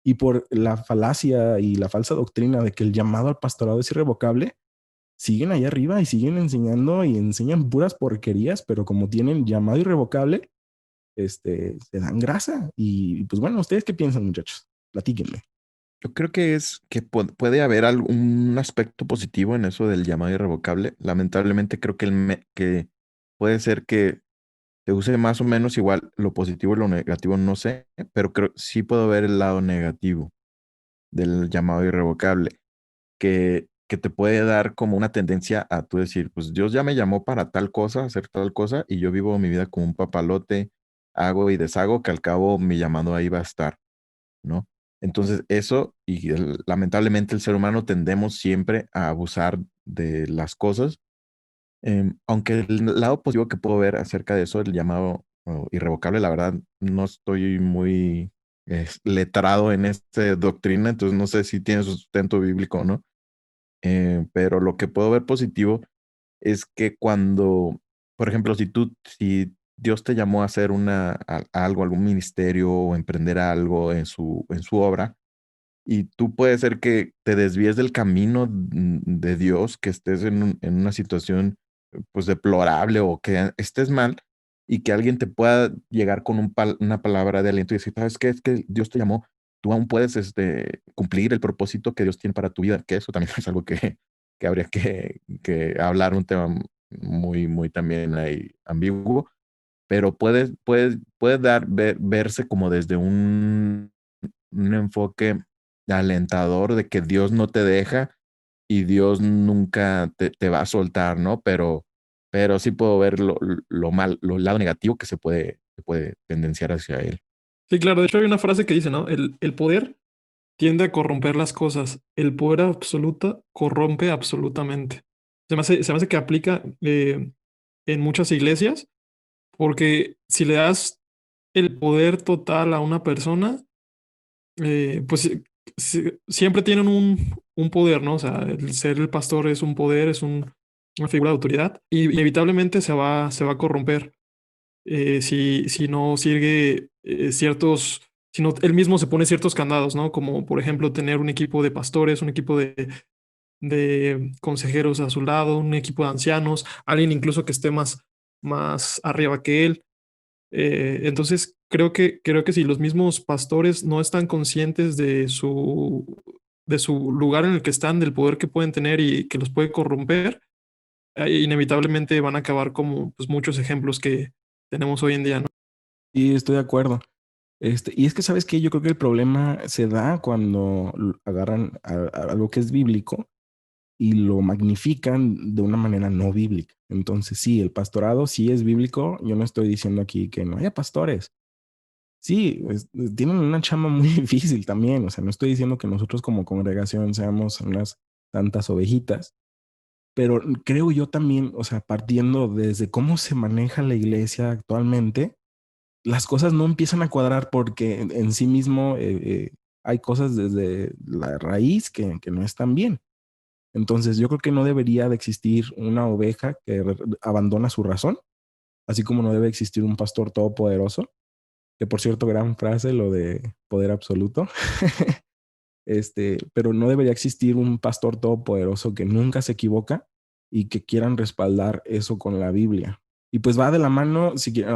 y por la falacia y la falsa doctrina de que el llamado al pastorado es irrevocable, siguen allá arriba y siguen enseñando y enseñan puras porquerías, pero como tienen llamado irrevocable, se dan grasa. Y pues bueno, ¿ustedes qué piensan, muchachos? Platíquenme. Yo creo que puede haber algún aspecto positivo en eso del llamado irrevocable. Lamentablemente creo que puede ser que se use más o menos igual lo positivo y lo negativo, no sé, pero creo sí puedo ver el lado negativo del llamado irrevocable, que te puede dar como una tendencia a tú decir, pues Dios ya me llamó para tal cosa, hacer tal cosa, y yo vivo mi vida como un papalote, hago y deshago, que al cabo mi llamado ahí va a estar, ¿no? Entonces eso, lamentablemente el ser humano tendemos siempre a abusar de las cosas, aunque el lado positivo que puedo ver acerca de eso, el llamado irrevocable, la verdad, no estoy muy letrado en esta doctrina, entonces no sé si tiene sustento bíblico o no, pero lo que puedo ver positivo es que cuando, por ejemplo, si Dios te llamó a hacer algo, algún ministerio o emprender algo en su obra, y tú puede ser que te desvíes del camino de Dios, que estés en una situación pues deplorable o que estés mal y que alguien te pueda llegar con una palabra de aliento y decir, ¿sabes qué? Es que Dios te llamó, tú aún puedes cumplir el propósito que Dios tiene para tu vida, que eso también es algo que habría que hablar, un tema muy, muy también ahí ambiguo, pero puede verse como desde un enfoque alentador de que Dios no te deja y Dios nunca te va a soltar, ¿no? Pero sí puedo ver el lado negativo que se puede tendenciar hacia él. Sí, claro, de hecho hay una frase que dice, ¿no? El poder tiende a corromper las cosas. El poder absoluto corrompe absolutamente. Se me hace que aplica en muchas iglesias, porque si le das el poder total a una persona, pues siempre tienen un poder, ¿no? O sea, el ser el pastor es un poder, es una figura de autoridad, y inevitablemente se va a corromper si no sigue si no él mismo se pone ciertos candados, ¿no? Como por ejemplo tener un equipo de pastores, un equipo de consejeros a su lado, un equipo de ancianos, alguien incluso que esté más arriba que él. Entonces, creo que si los mismos pastores no están conscientes de su lugar en el que están, del poder que pueden tener y que los puede corromper, inevitablemente van a acabar como pues, muchos ejemplos que tenemos hoy en día, ¿no? Y estoy de acuerdo. Y es que, ¿sabes qué? Yo creo que el problema se da cuando agarran algo que es bíblico y lo magnifican de una manera no bíblica. Entonces, sí, el pastorado sí es bíblico. Yo no estoy diciendo aquí que no haya pastores. Sí, tienen una chamba muy difícil también. O sea, no estoy diciendo que nosotros como congregación seamos unas tantas ovejitas, pero creo yo también, o sea, partiendo desde cómo se maneja la iglesia actualmente, las cosas no empiezan a cuadrar porque en sí mismo hay cosas desde la raíz que no están bien. Entonces, yo creo que no debería de existir una oveja que abandona su razón, así como no debe existir un pastor todopoderoso, que por cierto, gran frase lo de poder absoluto. Pero no debería existir un pastor todopoderoso que nunca se equivoca y que quieran respaldar eso con la Biblia. Y pues va de la mano,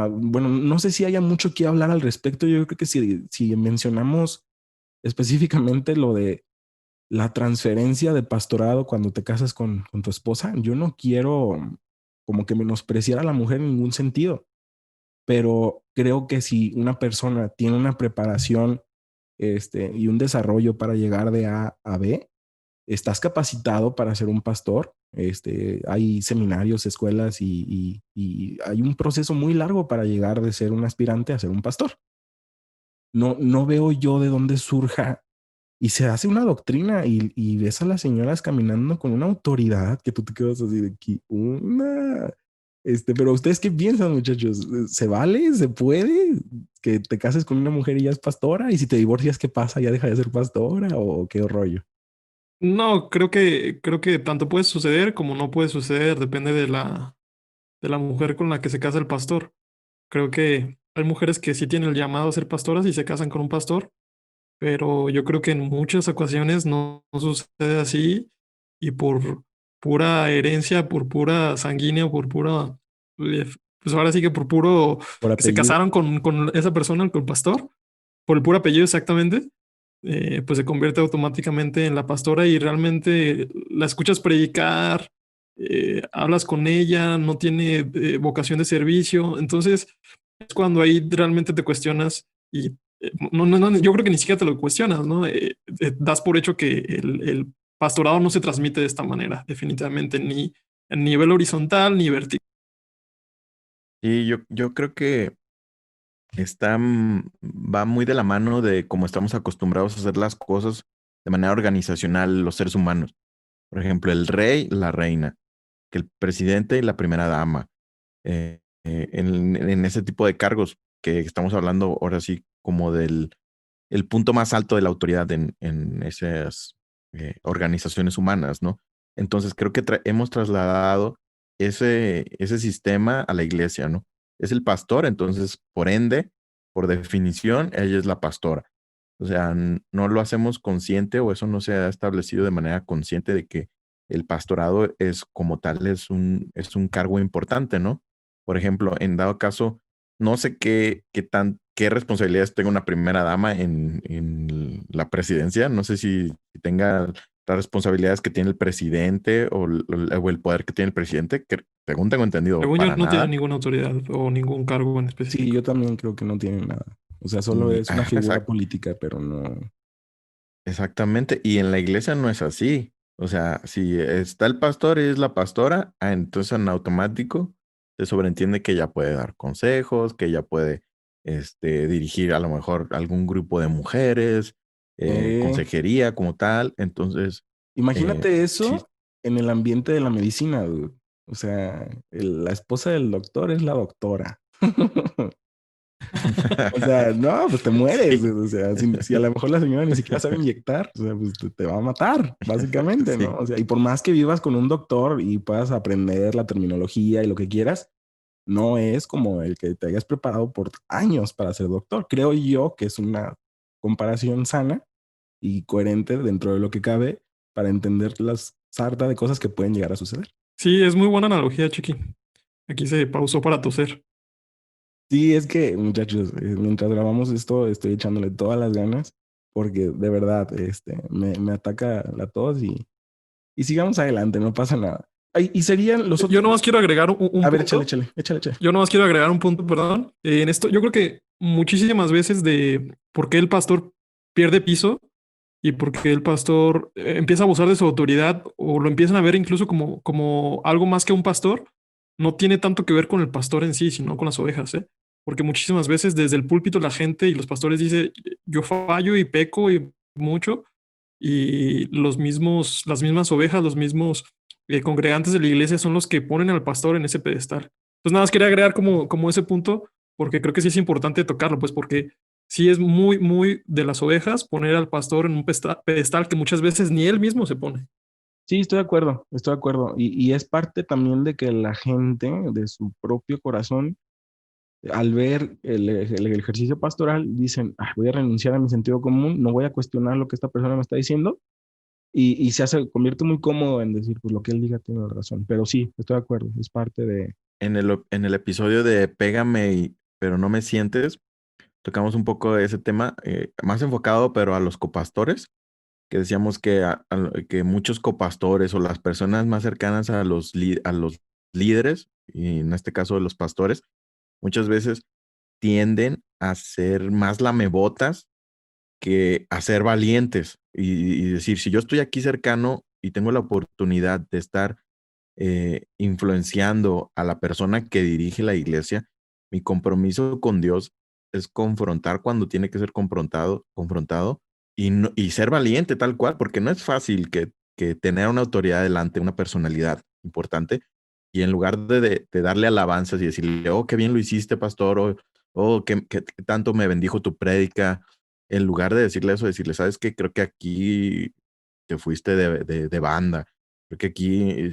bueno, no sé si haya mucho que hablar al respecto. Yo creo que si mencionamos específicamente lo de la transferencia de pastorado cuando te casas con tu esposa, yo no quiero como que menospreciar a la mujer en ningún sentido, pero creo que si una persona tiene una preparación y un desarrollo para llegar de A a B, estás capacitado para ser un pastor. Hay seminarios, escuelas y hay un proceso muy largo para llegar de ser un aspirante a ser un pastor. No veo yo de dónde surja y se hace una doctrina y ves a las señoras caminando con una autoridad que tú te quedas así de aquí, pero ¿ustedes qué piensan, muchachos? ¿Se vale? ¿Se puede? ¿Que te cases con una mujer y ya es pastora? ¿Y si te divorcias, qué pasa? ¿Ya deja de ser pastora? ¿O qué rollo? No, creo que tanto puede suceder como no puede suceder, depende de la mujer con la que se casa el pastor. Creo que hay mujeres que sí tienen el llamado a ser pastoras y se casan con un pastor, pero yo creo que en muchas ocasiones no sucede así y por pura herencia, por pura sanguínea, por pura, pues ahora sí que por puro ¿Por que se apellido? casaron con esa persona, con el pastor, por el puro apellido exactamente, pues se convierte automáticamente en la pastora y realmente la escuchas predicar, hablas con ella, no tiene vocación de servicio, entonces es cuando ahí realmente te cuestionas y no, yo creo que ni siquiera te lo cuestionas, ¿no? Das por hecho que el pastorado no se transmite de esta manera, definitivamente, ni a nivel horizontal ni vertical. Y yo creo que va muy de la mano de cómo estamos acostumbrados a hacer las cosas de manera organizacional los seres humanos. Por ejemplo, el rey, la reina, que el presidente y la primera dama. En ese tipo de cargos que estamos hablando ahora sí como del el punto más alto de la autoridad en esas organizaciones humanas, ¿no? Entonces creo que hemos trasladado ese sistema a la iglesia, ¿no? Es el pastor, entonces por ende, por definición, ella es la pastora. O sea, no lo hacemos consciente o eso no se ha establecido de manera consciente de que el pastorado es como tal, es un cargo importante, ¿no? Por ejemplo, en dado caso, no sé qué responsabilidades tenga una primera dama en la presidencia. No sé si tenga las responsabilidades que tiene el presidente o el poder que tiene el presidente, que según tengo entendido, Según yo, para no tiene nada. ninguna autoridad o ningún cargo en Sí, específico. yo también creo que no tiene nada. O sea, solo es una figura Exacto. política, pero no. Exactamente, y en la iglesia no es así. O sea, si está el pastor y es la pastora, entonces en automático se sobreentiende que ella puede dar consejos, que ella puede dirigir a lo mejor algún grupo de mujeres, Eh, consejería como tal. Entonces, Imagínate sí. eso en el ambiente de la medicina, dude. O sea, la esposa del doctor es la doctora. O sea, no, pues te mueres. Sí, O sea, si a lo mejor la señora ni siquiera sabe inyectar, o sea, pues te va a matar, básicamente, ¿no? sí. O sea, y por más que vivas con un doctor y puedas aprender la terminología y lo que quieras, no es como el que te hayas preparado por años para ser doctor. Creo yo que es una comparación sana y coherente dentro de lo que cabe para entender las sarta de cosas que pueden llegar a suceder. Sí, es muy buena analogía, Chiqui. Aquí se pausó para toser. Sí, es que, muchachos, mientras grabamos esto, estoy echándole todas las ganas porque de verdad me ataca la tos y sigamos adelante, no pasa nada. Ay, y serían los Yo otros. nomás quiero agregar A un ver, échale, punto. échale, échale, échale. Yo nomás quiero agregar un punto, perdón. En esto, yo creo que muchísimas veces de por qué el pastor pierde piso y por qué el pastor empieza a abusar de su autoridad o lo empiezan a ver incluso como algo más que un pastor, no tiene tanto que ver con el pastor en sí, sino con las ovejas, ¿eh? Porque muchísimas veces desde el púlpito la gente y los pastores dice, yo fallo y peco y mucho, y las mismas ovejas, los mismos congregantes de la iglesia son los que ponen al pastor en ese pedestal. Entonces nada más quería agregar como ese punto, porque creo que sí es importante tocarlo, pues porque sí es muy, muy de las ovejas poner al pastor en un pedestal que muchas veces ni él mismo se pone. Sí, estoy de acuerdo, estoy de acuerdo. Y es parte también de que la gente, de su propio corazón, al ver el ejercicio pastoral, dicen, "Ah, voy a renunciar a mi sentido común, no voy a cuestionar lo que esta persona me está diciendo", y convierte muy cómodo en decir, pues lo que él diga tiene razón. Pero sí, estoy de acuerdo, es parte de. En el episodio de Pégame, pero no me sientes, tocamos un poco de ese tema, más enfocado, pero a los copastores, que decíamos que, que muchos copastores o las personas más cercanas a los líderes, y en este caso los pastores, muchas veces tienden a ser más lamebotas que a ser valientes y decir, si yo estoy aquí cercano y tengo la oportunidad de estar influenciando a la persona que dirige la iglesia, mi compromiso con Dios es confrontar cuando tiene que ser confrontado y ser valiente tal cual, porque no es fácil que tener una autoridad delante, una personalidad importante, y en lugar de darle alabanzas y decirle, oh, qué bien lo hiciste, pastor, oh, qué tanto me bendijo tu prédica, en lugar de decirle eso, decirle, ¿sabes qué? Creo que aquí te fuiste de banda. Creo que aquí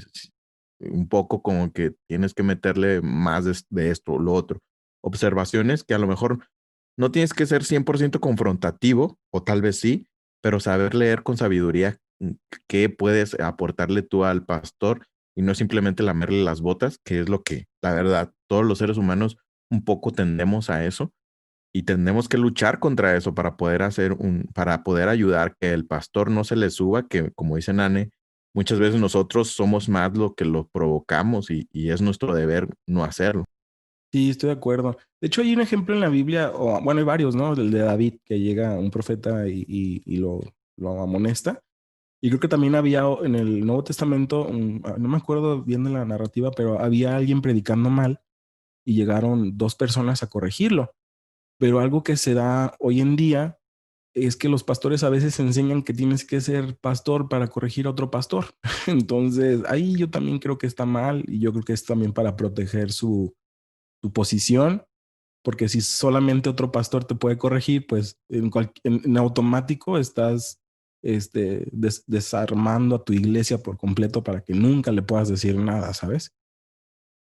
un poco como que tienes que meterle más de esto o lo otro. Observaciones que a lo mejor no tienes que ser 100% confrontativo, o tal vez sí, pero saber leer con sabiduría qué puedes aportarle tú al pastor y no simplemente lamerle las botas, que es lo que, la verdad, todos los seres humanos un poco tendemos a eso y tenemos que luchar contra eso para poder para poder ayudar que el pastor no se le suba, que como dice Nane, muchas veces nosotros somos más lo que lo provocamos y es nuestro deber no hacerlo. Sí, estoy de acuerdo. De hecho, hay un ejemplo en la Biblia, o bueno, hay varios, ¿no? El de David, que llega un profeta y lo amonesta. Y creo que también había en el Nuevo Testamento, no me acuerdo bien de la narrativa, pero había alguien predicando mal y llegaron dos personas a corregirlo. Pero algo que se da hoy en día es que los pastores a veces enseñan que tienes que ser pastor para corregir a otro pastor. Entonces, ahí yo también creo que está mal y yo creo que es también para proteger su posición, porque si solamente otro pastor te puede corregir, pues en automático estás desarmando a tu iglesia por completo para que nunca le puedas decir nada, ¿sabes?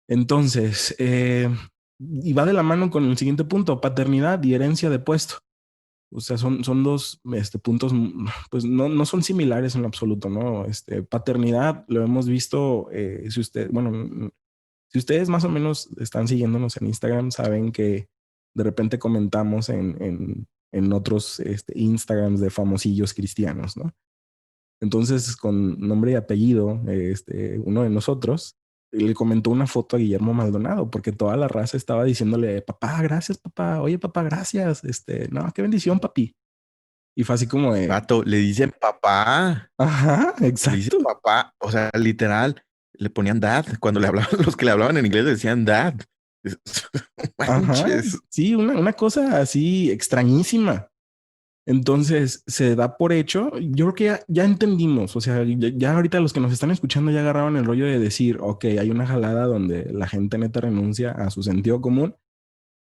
Entonces, y va de la mano con el siguiente punto, paternidad y herencia de puesto. O sea, son dos puntos, pues no son similares en lo absoluto, ¿no? Paternidad, lo hemos visto, si ustedes más o menos están siguiéndonos en Instagram, saben que de repente comentamos en otros Instagrams de famosillos cristianos, ¿no? Entonces, con nombre y apellido, uno de nosotros le comentó una foto a Guillermo Maldonado, porque toda la raza estaba diciéndole, papá, gracias, papá. Oye, papá, gracias. No, qué bendición, papi. Y fue así como de, Vato, le dicen papá, ajá, le dicen exacto. papá, o sea, literal, le ponían dad. Cuando le hablaban, los que le hablaban en inglés le decían dad. Ajá, Manches. sí, una cosa así extrañísima. Entonces se da por hecho. Yo creo que ya entendimos. O sea, ya ahorita los que nos están escuchando ya agarraron el rollo de decir, ok, hay una jalada donde la gente neta renuncia a su sentido común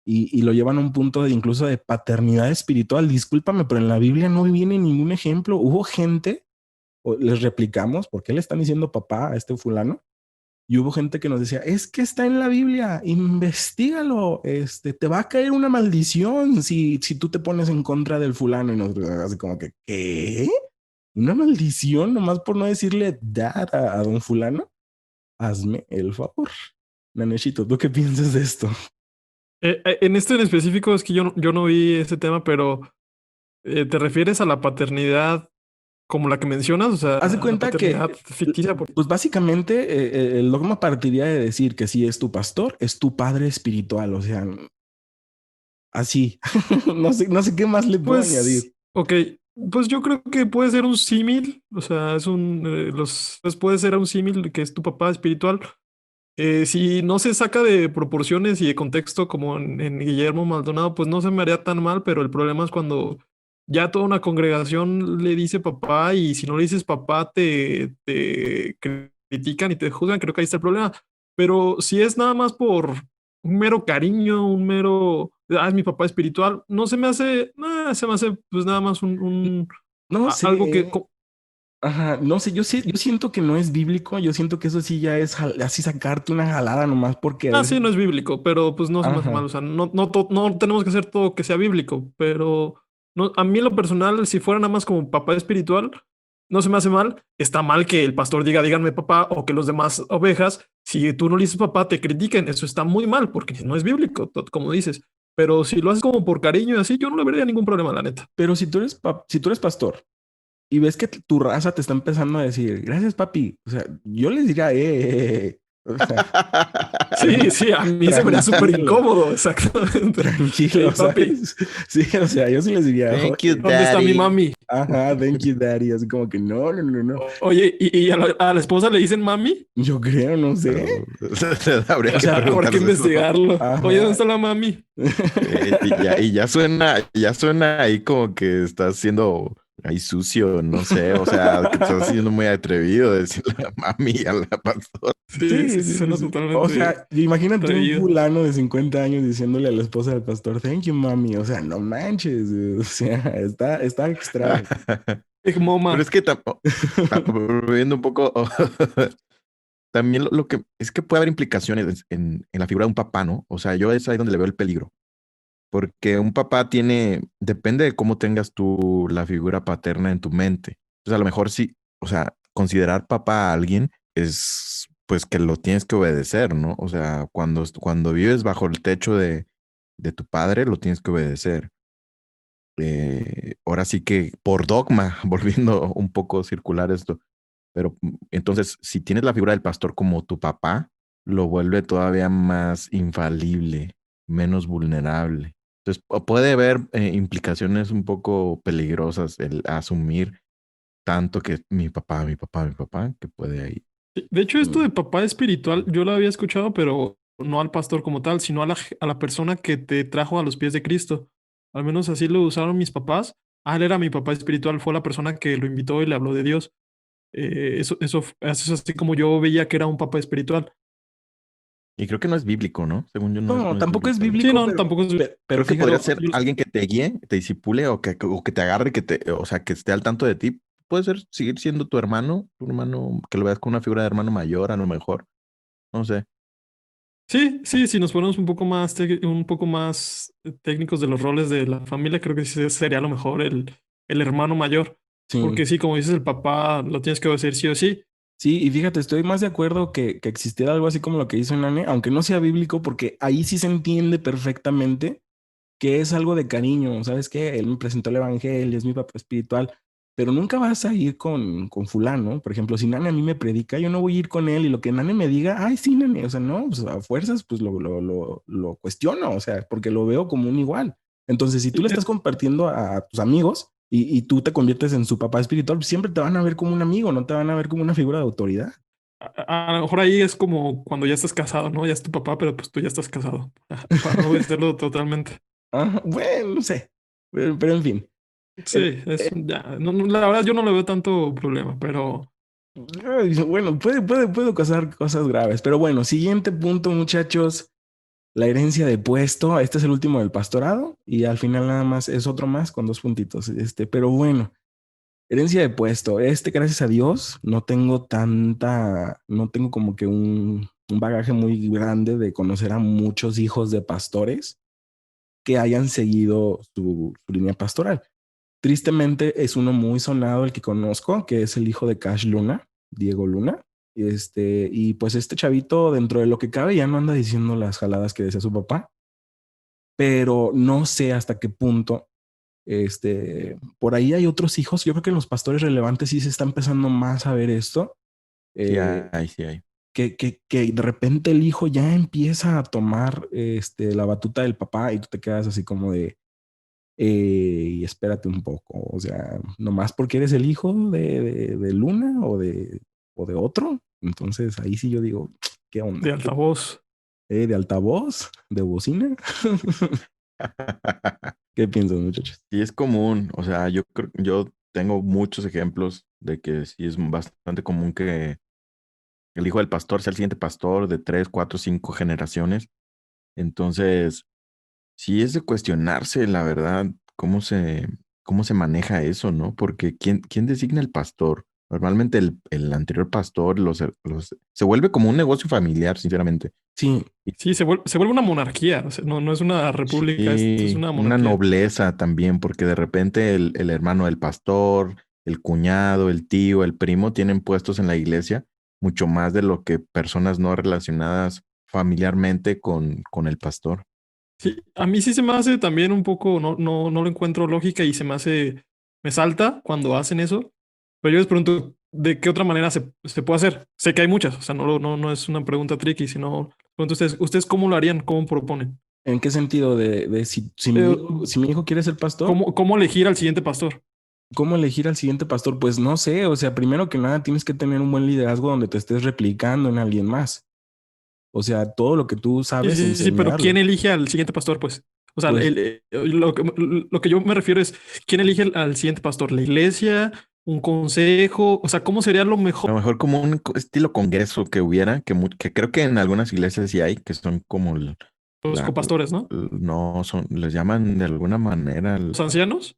y lo llevan a un punto de incluso de paternidad espiritual. Discúlpame, pero en la Biblia no viene ningún ejemplo. Hubo gente, o les replicamos, ¿por qué le están diciendo papá a este fulano? Y hubo gente que nos decía, es que está en la Biblia, investigalo, te va a caer una maldición si tú te pones en contra del fulano. Y nos así como que, ¿qué? ¿Una maldición nomás por no decirle dad a don fulano? Hazme el favor. Nanechito, ¿tú qué piensas de esto? En este en específico es que yo no vi ese tema, pero ¿te refieres a la paternidad como la que mencionas? O sea, Haz de la cuenta que, paternidad ficticia. pues básicamente, el dogma partiría de decir que si es tu pastor, es tu padre espiritual. O sea, así. No sé qué más le puedo Pues, añadir. ok, pues yo creo que puede ser un símil, o sea, pues puede ser un símil que es tu papá espiritual. Si no se saca de proporciones y de contexto como en Guillermo Maldonado, pues no se me haría tan mal, pero el problema es cuando ya toda una congregación le dice papá y si no le dices papá te critican y te juzgan, creo que ahí está el problema. Pero si es nada más por un mero cariño, un mero, es mi papá espiritual, no se me hace, se me hace pues nada más No algo que, sé. Ajá, no sé, yo siento que no es bíblico, yo siento que eso sí ya es así sacarte una jalada nomás porque a veces, sí, no es bíblico, pero pues no se me hace mal. ajá, O sea, no tenemos que hacer todo que sea bíblico, pero no, a mí en lo personal, si fuera nada más como papá espiritual, no se me hace mal. Está mal que el pastor diga, díganme papá, o que los demás ovejas, si tú no le dices papá, te critiquen. Eso está muy mal porque no es bíblico, como dices. Pero si lo haces como por cariño y así, yo no le vería ningún problema, la neta. pero si tú eres pastor y ves que tu raza te está empezando a decir, gracias papi, o sea, yo les diría, o sea, Sí, sí, a mí se me haría súper tranquilo, incómodo, exactamente. tranquilo, Hey, papi, ¿sabes? Sí, o sea, yo sí les diría, Thank you, oye, ¿dónde está mi daddy. mami? ajá, thank you daddy, así como que no, no, no, no, Oye, ¿y a la esposa le dicen mami? yo creo, no sé, Pero habría o que sea, Habrá que preguntarse eso. investigarlo. Oye, ¿dónde ajá. está la mami? Ya suena ahí como que estás siendo ahí sucio, no sé, o sea, que estás siendo muy atrevido de decirle a la mami y a la pastora. Sí, Sí, sí, sí, sí, sí, suena sí. O totalmente sea, imagínate un atrevido. fulano de 50 años diciéndole a la esposa del pastor, thank you, mami. O sea, no manches. O sea, está extraño. Big Pero Mama. es que volviendo un poco, también lo que es que puede haber implicaciones en la figura de un papá, ¿no? O sea, yo es ahí donde le veo el peligro. Porque un papá depende de cómo tengas tú la figura paterna en tu mente. Entonces, a lo mejor sí, o sea, considerar papá a alguien es pues que lo tienes que obedecer, ¿no? O sea, cuando vives bajo el techo de tu padre, lo tienes que obedecer. Ahora sí que por dogma, volviendo un poco circular esto, pero entonces, si tienes la figura del pastor como tu papá, lo vuelve todavía más infalible, menos vulnerable. Entonces, puede haber implicaciones un poco peligrosas el asumir tanto que mi papá, que puede ahí. De hecho, esto Mm. de papá espiritual, yo lo había escuchado, pero no al pastor como tal, sino a la persona que te trajo a los pies de Cristo. Al menos así lo usaron mis papás. Él era mi papá espiritual, fue la persona que lo invitó y le habló de Dios. Eso es así como yo veía que era un papá espiritual. Y creo que no es bíblico, ¿no? Según yo, No, no es tampoco es bíblico algo. Sí, bíblico, no, pero, tampoco es. pero Creo que fíjate, podría ser alguien que te guíe, te disipule o que te agarre, o sea, que esté al tanto de ti. Puede ser seguir siendo tu hermano, que lo veas como una figura de hermano mayor, a lo mejor. No sé. Sí, si nos ponemos un poco más técnicos de los roles de la familia, creo que sí sería lo mejor el hermano mayor. Sí. Porque sí, como dices, el papá lo tienes que decir sí o sí. Sí, y fíjate, estoy más de acuerdo que existiera algo así como lo que hizo Nane, aunque no sea bíblico, porque ahí sí se entiende perfectamente que es algo de cariño, ¿sabes qué? Él me presentó el evangelio, es mi papá espiritual, pero nunca vas a ir con fulano. Por ejemplo, si Nane a mí me predica, yo no voy a ir con él y lo que Nane me diga, ay, sí, Nane, o sea, no, pues a fuerzas, pues lo cuestiono, o sea, porque lo veo como un igual. Entonces, si tú Sí, le estás compartiendo a tus amigos y tú te conviertes en su papá espiritual, pues siempre te van a ver como un amigo, no te van a ver como una figura de autoridad. a lo mejor ahí es como cuando ya estás casado, ¿no? Ya es tu papá, pero pues tú ya estás casado. Para no obedecerlo totalmente. Ajá, bueno, no sé, pero en fin. El- Sí, ya. La verdad yo no le veo tanto problema, pero Ay, bueno, puede causar cosas graves, pero bueno, siguiente punto, muchachos, la herencia de puesto. Este es el último del pastorado y al final nada más es otro más con 2 puntitos. Pero bueno, herencia de puesto. Gracias a Dios, no tengo como que un bagaje muy grande de conocer a muchos hijos de pastores que hayan seguido su línea pastoral. Tristemente es uno muy sonado el que conozco, que es el hijo de Cash Luna, Diego Luna. Y pues este chavito, dentro de lo que cabe, ya no anda diciendo las jaladas que decía su papá, pero no sé hasta qué punto. Por ahí hay otros hijos. Yo creo que en los pastores relevantes sí se está empezando más a ver esto, Sí eh, hay, sí hay. que de repente el hijo ya empieza a tomar la batuta del papá y tú te quedas así como de, y espérate un poco, o sea, nomás porque eres el hijo de Luna o de otro, entonces ahí sí yo digo, ¿qué de onda? altavoz. De altavoz? ¿De bocina? ¿Qué piensan, muchachos? Sí es común, o sea, yo tengo muchos ejemplos de que sí es bastante común que el hijo del pastor sea el siguiente pastor de 3, 4, 5 generaciones. Entonces, sí es de cuestionarse, la verdad, cómo se maneja eso, ¿no? Porque ¿quién designa el pastor? Normalmente el anterior pastor se vuelve como un negocio familiar, sinceramente. Sí, Y Sí, se vuelve una monarquía. O sea, no es una república, esto es sí, una una monarquía. nobleza también, porque de repente el hermano del pastor, el cuñado, el tío, el primo tienen puestos en la iglesia mucho más de lo que personas no relacionadas familiarmente con el pastor. Sí, a mí sí se me hace también un poco, no lo encuentro lógica y me salta cuando hacen eso. Pero yo les pregunto, ¿de qué otra manera se puede hacer? Sé que hay muchas, o sea, no es una pregunta tricky, sino, pregunto ustedes cómo lo harían, cómo proponen. ¿en qué sentido de Eh, si mi hijo quiere ser pastor? cómo elegir al siguiente pastor? ¿Cómo elegir al siguiente pastor? Pues no sé, o sea, primero que nada tienes que tener un buen liderazgo donde te estés replicando en alguien más. O sea, todo lo que tú Sí, sabes, sí, sí, pero ¿quién enseñarlo. elige al siguiente pastor? Pues, o sea, Pues lo que yo me refiero es, ¿quién elige al siguiente pastor? ¿La iglesia? ¿Un consejo? O sea, ¿cómo sería lo A mejor? lo mejor como un estilo congreso que hubiera, que creo que en algunas iglesias sí hay, que son como Los copastores, ¿no? no son, les llaman de alguna manera Los ancianos.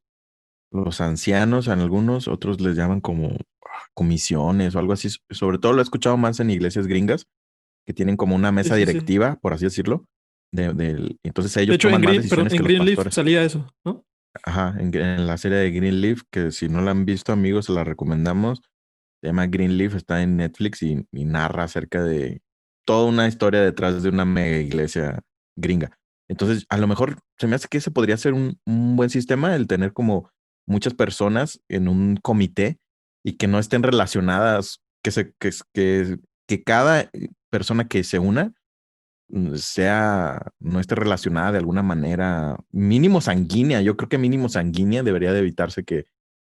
los ancianos, en algunos, otros les llaman como comisiones o algo así. Sobre todo lo he escuchado más en iglesias gringas, que tienen como una Sí, mesa sí, sí. directiva, por así decirlo. Entonces De ellos hecho, toman más Perdón, decisiones en que los Greenleaf pastores. salía eso, ¿no? Ajá, en la serie de Greenleaf, que si no la han visto, amigos, se la recomendamos. Se llama Greenleaf, está en Netflix y narra acerca de toda una historia detrás de una mega iglesia gringa. Entonces, a lo mejor se me hace que ese podría ser un buen sistema, el tener como muchas personas en un comité y que no estén relacionadas, que cada persona que se una no esté relacionada de alguna manera, mínimo sanguínea. Yo creo que mínimo sanguínea debería de evitarse que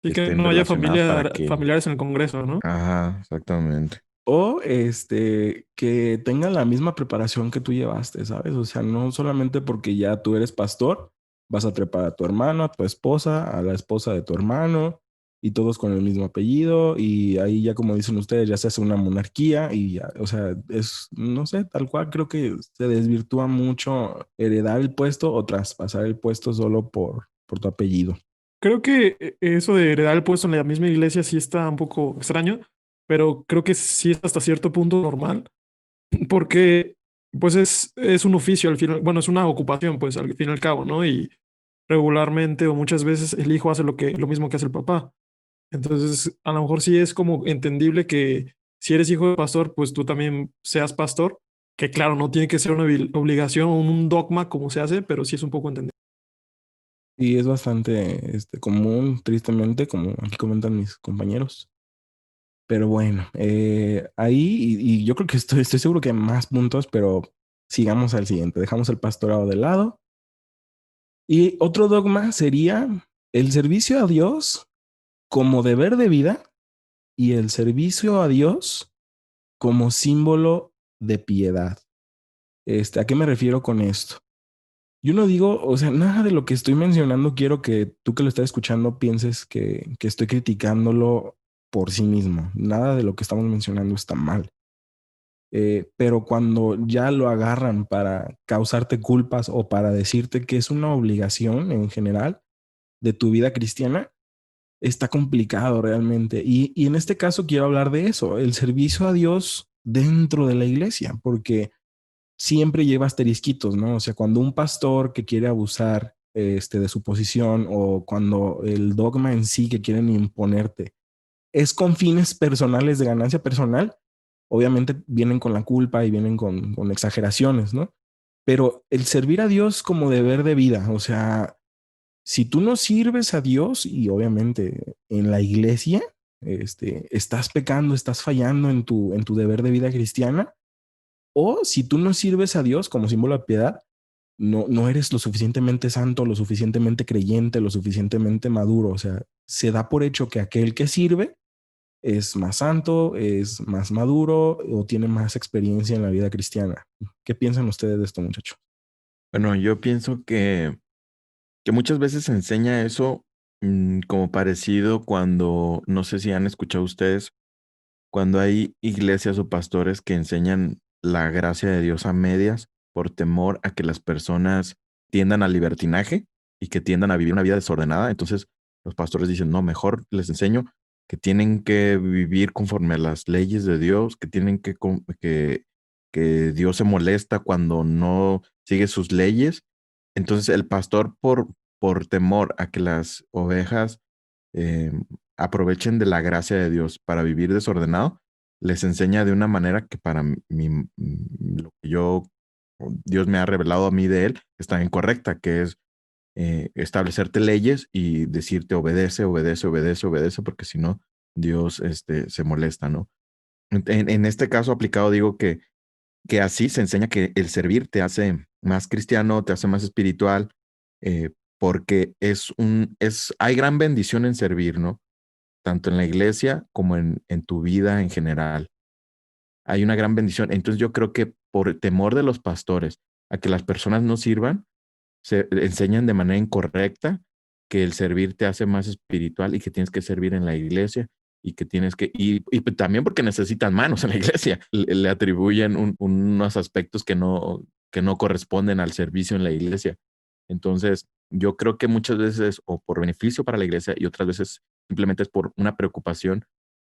Y que estén no haya relacionadas para que. familiares en el Congreso, ¿no? Ajá, exactamente. o que tenga la misma preparación que tú llevaste, ¿sabes? O sea, no solamente porque ya tú eres pastor, vas a trepar a tu hermano, a tu esposa, a la esposa de tu hermano, y todos con el mismo apellido, y ahí ya como dicen ustedes, ya se hace una monarquía, y ya, o sea, no sé, tal cual creo que se desvirtúa mucho heredar el puesto o traspasar el puesto solo por tu apellido. Creo que eso de heredar el puesto en la misma iglesia sí está un poco extraño, pero creo que sí es hasta cierto punto normal, porque pues es un oficio al final, bueno, es una ocupación, pues al fin y al cabo, ¿no? Y regularmente o muchas veces el hijo hace lo mismo que hace el papá. Entonces, a lo mejor sí es como entendible que si eres hijo de pastor, pues tú también seas pastor, que claro, no tiene que ser una obligación o un dogma como se hace, pero sí es un poco entendible. Y es bastante común, tristemente, como aquí comentan mis compañeros. Pero bueno, ahí, y yo creo que estoy seguro que hay más puntos, pero sigamos al siguiente. Dejamos el pastorado de lado. Y otro dogma sería el servicio a Dios como deber de vida y el servicio a Dios como símbolo de piedad. ¿A qué me refiero con esto? Yo no digo, o sea, nada de lo que estoy mencionando quiero que tú que lo estás escuchando pienses que estoy criticándolo por sí mismo. Nada de lo que estamos mencionando está mal. Pero cuando ya lo agarran para causarte culpas o para decirte que es una obligación en general de tu vida cristiana, está complicado realmente. Y en este caso quiero hablar de eso, el servicio a Dios dentro de la iglesia, porque siempre lleva asterisquitos, ¿no? O sea, cuando un pastor que quiere abusar de su posición o cuando el dogma en sí que quieren imponerte es con fines personales de ganancia personal, obviamente vienen con la culpa y vienen con exageraciones, ¿no? Pero el servir a Dios como deber de vida, o sea, si tú no sirves a Dios y obviamente en la iglesia, estás pecando, estás fallando en tu deber de vida cristiana, o si tú no sirves a Dios como símbolo de piedad, no eres lo suficientemente santo, lo suficientemente creyente, lo suficientemente maduro. O sea, se da por hecho que aquel que sirve es más santo, es más maduro o tiene más experiencia en la vida cristiana. ¿Qué piensan ustedes de esto, muchachos? Bueno, yo pienso que muchas veces se enseña eso como parecido cuando, no sé si han escuchado ustedes, cuando hay iglesias o pastores que enseñan la gracia de Dios a medias por temor a que las personas tiendan al libertinaje y que tiendan a vivir una vida desordenada. Entonces los pastores dicen, no, mejor les enseño que tienen que vivir conforme a las leyes de Dios, que tienen que Dios se molesta cuando no sigue sus leyes. Entonces el pastor por temor a que las ovejas eh, aprovechen de la gracia de Dios para vivir desordenado, les enseña de una manera que para mí, lo que Dios me ha revelado a mí de él, está incorrecta, que es establecerte leyes y decirte obedece, obedece, obedece, obedece, porque si no, Dios se molesta, ¿no? En este caso aplicado digo que así se enseña que el servir te hace más cristiano, te hace más espiritual, porque hay gran bendición en servir, ¿no? Tanto en la iglesia como en tu vida en general. Hay una gran bendición. Entonces yo creo que por temor de los pastores a que las personas no sirvan, se enseñan de manera incorrecta que el servir te hace más espiritual y que tienes que servir en la iglesia y que tienes que, y también porque necesitan manos en la iglesia, le atribuyen unos aspectos que no corresponden al servicio en la iglesia. Entonces, yo creo que muchas veces o por beneficio para la iglesia y otras veces simplemente es por una preocupación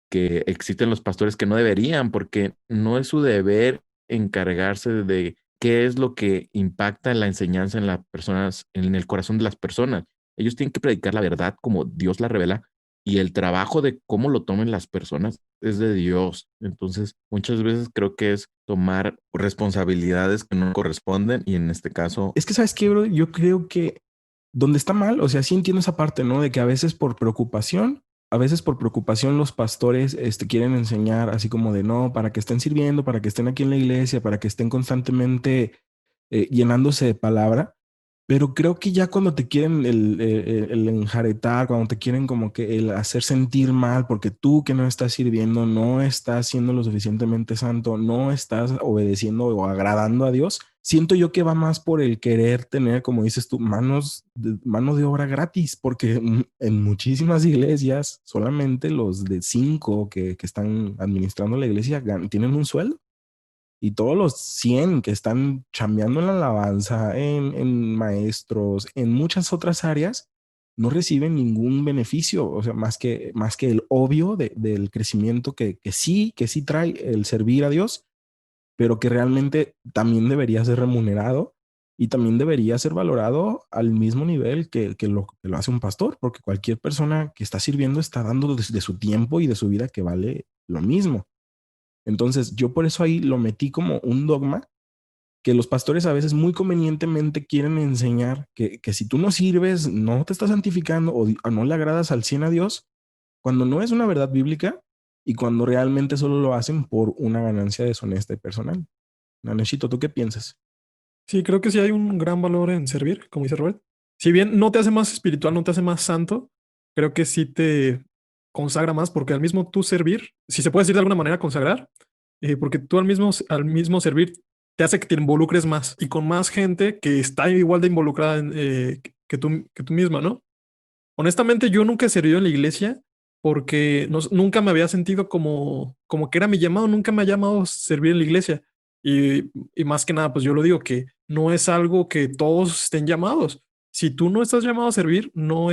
que existen los pastores que no deberían, porque no es su deber encargarse de qué es lo que impacta en la enseñanza en las personas, en el corazón de las personas. Ellos tienen que predicar la verdad como Dios la revela y el trabajo de cómo lo tomen las personas es de Dios. Entonces, muchas veces creo que es tomar responsabilidades que no corresponden y en este caso, Es que, ¿sabes qué, bro? Yo creo que donde está mal, o sea, sí entiendo esa parte, ¿no? De que a veces por preocupación los pastores quieren enseñar así como de no, para que estén sirviendo, para que estén aquí en la iglesia, para que estén constantemente llenándose de palabra. Pero creo que ya cuando te quieren el enjaretar, cuando te quieren como que el hacer sentir mal, porque tú que no estás sirviendo, no estás siendo lo suficientemente santo, no estás obedeciendo o agradando a Dios, siento yo que va más por el querer tener, como dices tú, mano de obra gratis, porque en muchísimas iglesias solamente los de 5 que están administrando la iglesia tienen un sueldo. Y todos los 100 que están chambeando en la alabanza, en maestros, en muchas otras áreas, no reciben ningún beneficio, o sea, más que el obvio del crecimiento que sí trae el servir a Dios, pero que realmente también debería ser remunerado y también debería ser valorado al mismo nivel que lo hace un pastor, porque cualquier persona que está sirviendo está dando de su tiempo y de su vida que vale lo mismo. Entonces, yo por eso ahí lo metí como un dogma que los pastores a veces muy convenientemente quieren enseñar que si tú no sirves, no te estás santificando o no le agradas al 100 a Dios, cuando no es una verdad bíblica y cuando realmente solo lo hacen por una ganancia deshonesta y personal. Nanechito, ¿tú qué piensas? Sí, creo que sí hay un gran valor en servir, como dice Robert. Si bien no te hace más espiritual, no te hace más santo, creo que sí te consagra más, porque al mismo tú servir, si se puede decir de alguna manera consagrar, porque tú al mismo servir te hace que te involucres más y con más gente que está igual de involucrada que tú misma, ¿no? Honestamente, yo nunca he servido en la iglesia porque nunca me había sentido como que era mi llamado, nunca me ha llamado servir en la iglesia. Y más que nada, pues yo lo digo que no es algo que todos estén llamados. Si tú no estás llamado a servir, no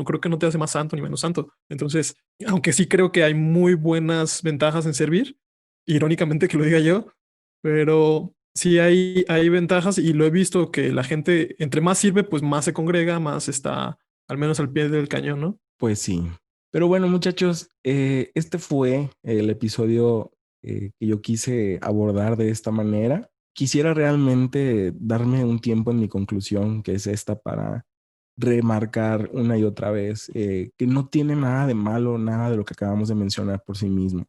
creo que no te hace más santo ni menos santo. Entonces, aunque sí creo que hay muy buenas ventajas en servir, irónicamente que lo diga yo, pero sí hay ventajas y lo he visto que la gente, entre más sirve, pues más se congrega, más está al menos al pie del cañón, ¿no? Pues sí. Pero bueno, muchachos, este fue el episodio que yo quise abordar de esta manera. Quisiera realmente darme un tiempo en mi conclusión, que es esta, para remarcar una y otra vez que no tiene nada de malo, nada de lo que acabamos de mencionar por sí mismo.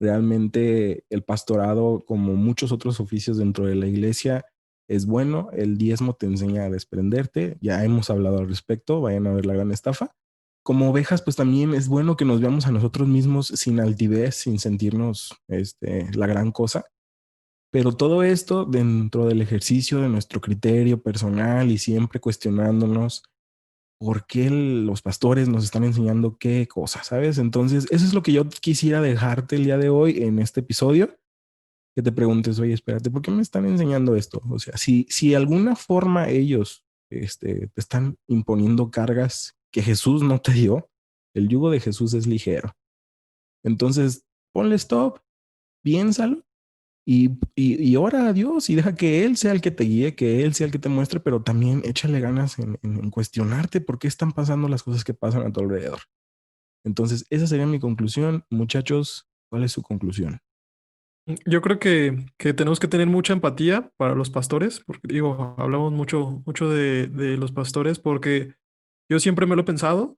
Realmente el pastorado, como muchos otros oficios dentro de la iglesia, es bueno. El diezmo te enseña a desprenderte. Ya hemos hablado al respecto. Vayan a ver La Gran Estafa. Como ovejas, pues también es bueno que nos veamos a nosotros mismos sin altivez, sin sentirnos la gran cosa. Pero todo esto dentro del ejercicio de nuestro criterio personal y siempre cuestionándonos por qué los pastores nos están enseñando qué cosas, ¿sabes? Entonces, eso es lo que yo quisiera dejarte el día de hoy en este episodio, que te preguntes, oye, espérate, ¿por qué me están enseñando esto? O sea, si de alguna forma ellos te están imponiendo cargas que Jesús no te dio, el yugo de Jesús es ligero. Entonces, ponle stop, piénsalo y ora a Dios y deja que Él sea el que te guíe, que Él sea el que te muestre, pero también échale ganas en cuestionarte por qué están pasando las cosas que pasan a tu alrededor. Entonces, esa sería mi conclusión. Muchachos, ¿cuál es su conclusión? Yo creo que tenemos que tener mucha empatía para los pastores, porque digo, hablamos mucho de los pastores, porque yo siempre me lo he pensado,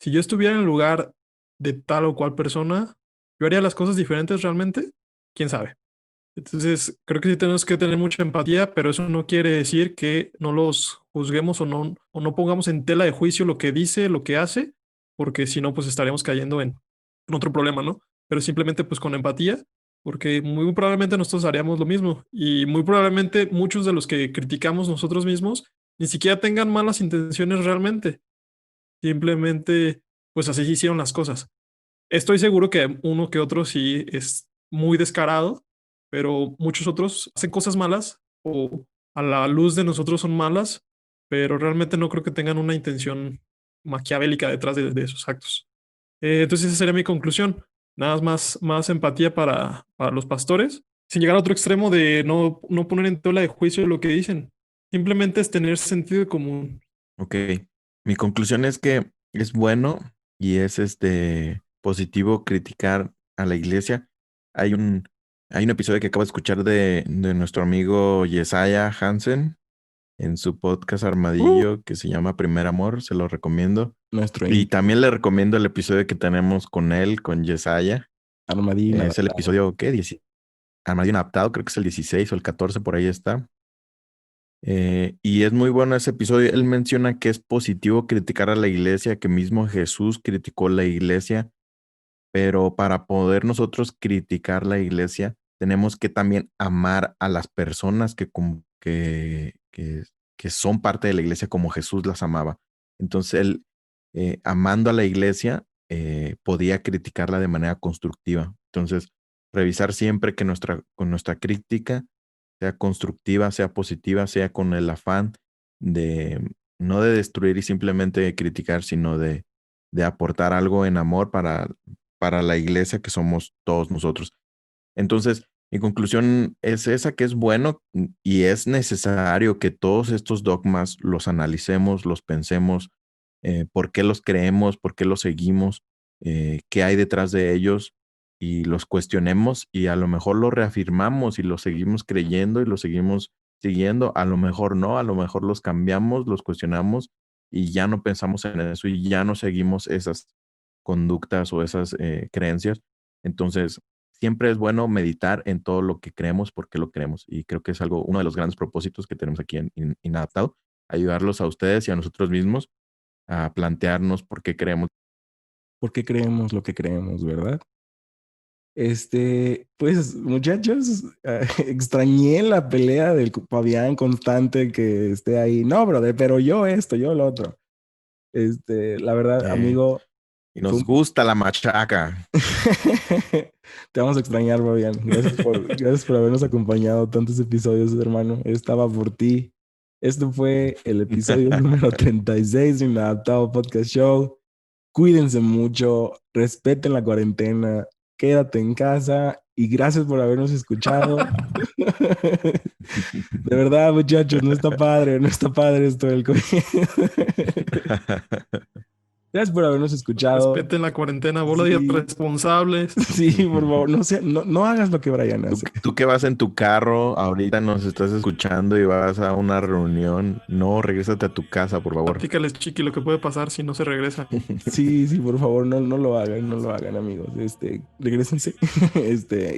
si yo estuviera en el lugar de tal o cual persona, ¿yo haría las cosas diferentes realmente? ¿Quién sabe? Entonces, creo que sí tenemos que tener mucha empatía, pero eso no quiere decir que no los juzguemos o no pongamos en tela de juicio lo que dice, lo que hace, porque si no, pues estaremos cayendo en otro problema, ¿no? Pero simplemente pues con empatía, porque muy probablemente nosotros haríamos lo mismo y muy probablemente muchos de los que criticamos nosotros mismos ni siquiera tengan malas intenciones realmente, simplemente pues así hicieron las cosas. Estoy seguro que uno que otro sí es muy descarado, pero muchos otros hacen cosas malas o a la luz de nosotros son malas, pero realmente no creo que tengan una intención maquiavélica detrás de esos actos. Entonces esa sería mi conclusión. Nada más empatía para los pastores, sin llegar a otro extremo de no poner en tela de juicio lo que dicen. Simplemente es tener sentido común. Ok. Mi conclusión es que es bueno y es positivo criticar a la iglesia. Hay un, hay un episodio que acabo de escuchar de nuestro amigo Yesaya Hansen en su podcast Uh, Armadillo que se llama Primer Amor, se lo recomiendo. Nuestro Y también le recomiendo el episodio que tenemos con él, con Yesaya. armadillo Es el inadaptado. episodio, ¿qué? Armadillo Adaptado, creo que es el 16 o el 14, por ahí está. Y es muy bueno ese episodio. Él menciona que es positivo criticar a la iglesia, que mismo Jesús criticó la iglesia, pero para poder nosotros criticar la iglesia, tenemos que también amar a las personas que son parte de la iglesia como Jesús las amaba. Entonces él, amando a la iglesia, podía criticarla de manera constructiva. Entonces, revisar siempre que con nuestra crítica sea constructiva, sea positiva, sea con el afán de no de destruir y simplemente de criticar, sino de aportar algo en amor para la iglesia que somos todos nosotros. Entonces, Mi conclusión es esa, que es bueno y es necesario que todos estos dogmas los analicemos, los pensemos, por qué los creemos, por qué los seguimos, qué hay detrás de ellos y los cuestionemos y a lo mejor los reafirmamos y los seguimos creyendo y los seguimos siguiendo. A lo mejor no, a lo mejor los cambiamos, los cuestionamos y ya no pensamos en eso y ya no seguimos esas conductas o esas creencias. Entonces, siempre es bueno meditar en todo lo que creemos, por qué lo creemos. Y creo que es uno de los grandes propósitos que tenemos aquí en Inadaptado, ayudarlos a ustedes y a nosotros mismos a plantearnos por qué creemos. ¿Por qué creemos lo que creemos, verdad? Pues muchachos, extrañé la pelea del Fabián constante que esté ahí. No, brother, pero yo esto, yo lo otro. La verdad, amigo. Y nos gusta la machaca. Te vamos a extrañar, Fabián. Gracias por habernos acompañado tantos episodios, hermano. Estaba por ti. Este fue el episodio número 36 de Inadaptado Podcast Show. Cuídense mucho, respeten la cuarentena, quédate en casa y gracias por habernos escuchado. De verdad, muchachos, no está padre esto del COVID. Gracias por habernos escuchado. Respeten la cuarentena, bola de irresponsables. Sí, por favor, no hagas lo que Brian hace. Tú que vas en tu carro, ahorita nos estás escuchando y vas a una reunión, no, regrésate a tu casa, por favor. Platícales, Chiqui, lo que puede pasar si no se regresa. Sí, por favor, no lo hagan, amigos. Regrésense,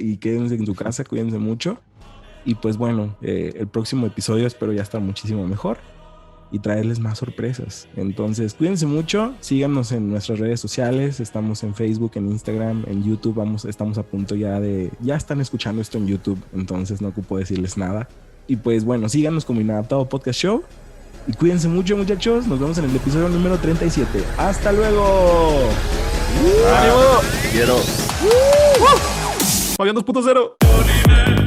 y quédense en su casa, cuídense mucho. Y pues bueno, el próximo episodio espero ya estar muchísimo mejor y traerles más sorpresas. Entonces, cuídense mucho, síganos en nuestras redes sociales, estamos en Facebook, en Instagram, en YouTube, estamos a punto ya están escuchando esto en YouTube, entonces no ocupo decirles nada. Y pues bueno, síganos como Inadaptado Podcast Show y cuídense mucho, muchachos, nos vemos en el episodio número 37. ¡Hasta luego! ¡Ánimo! ¡Quiero! Fabián 2.0.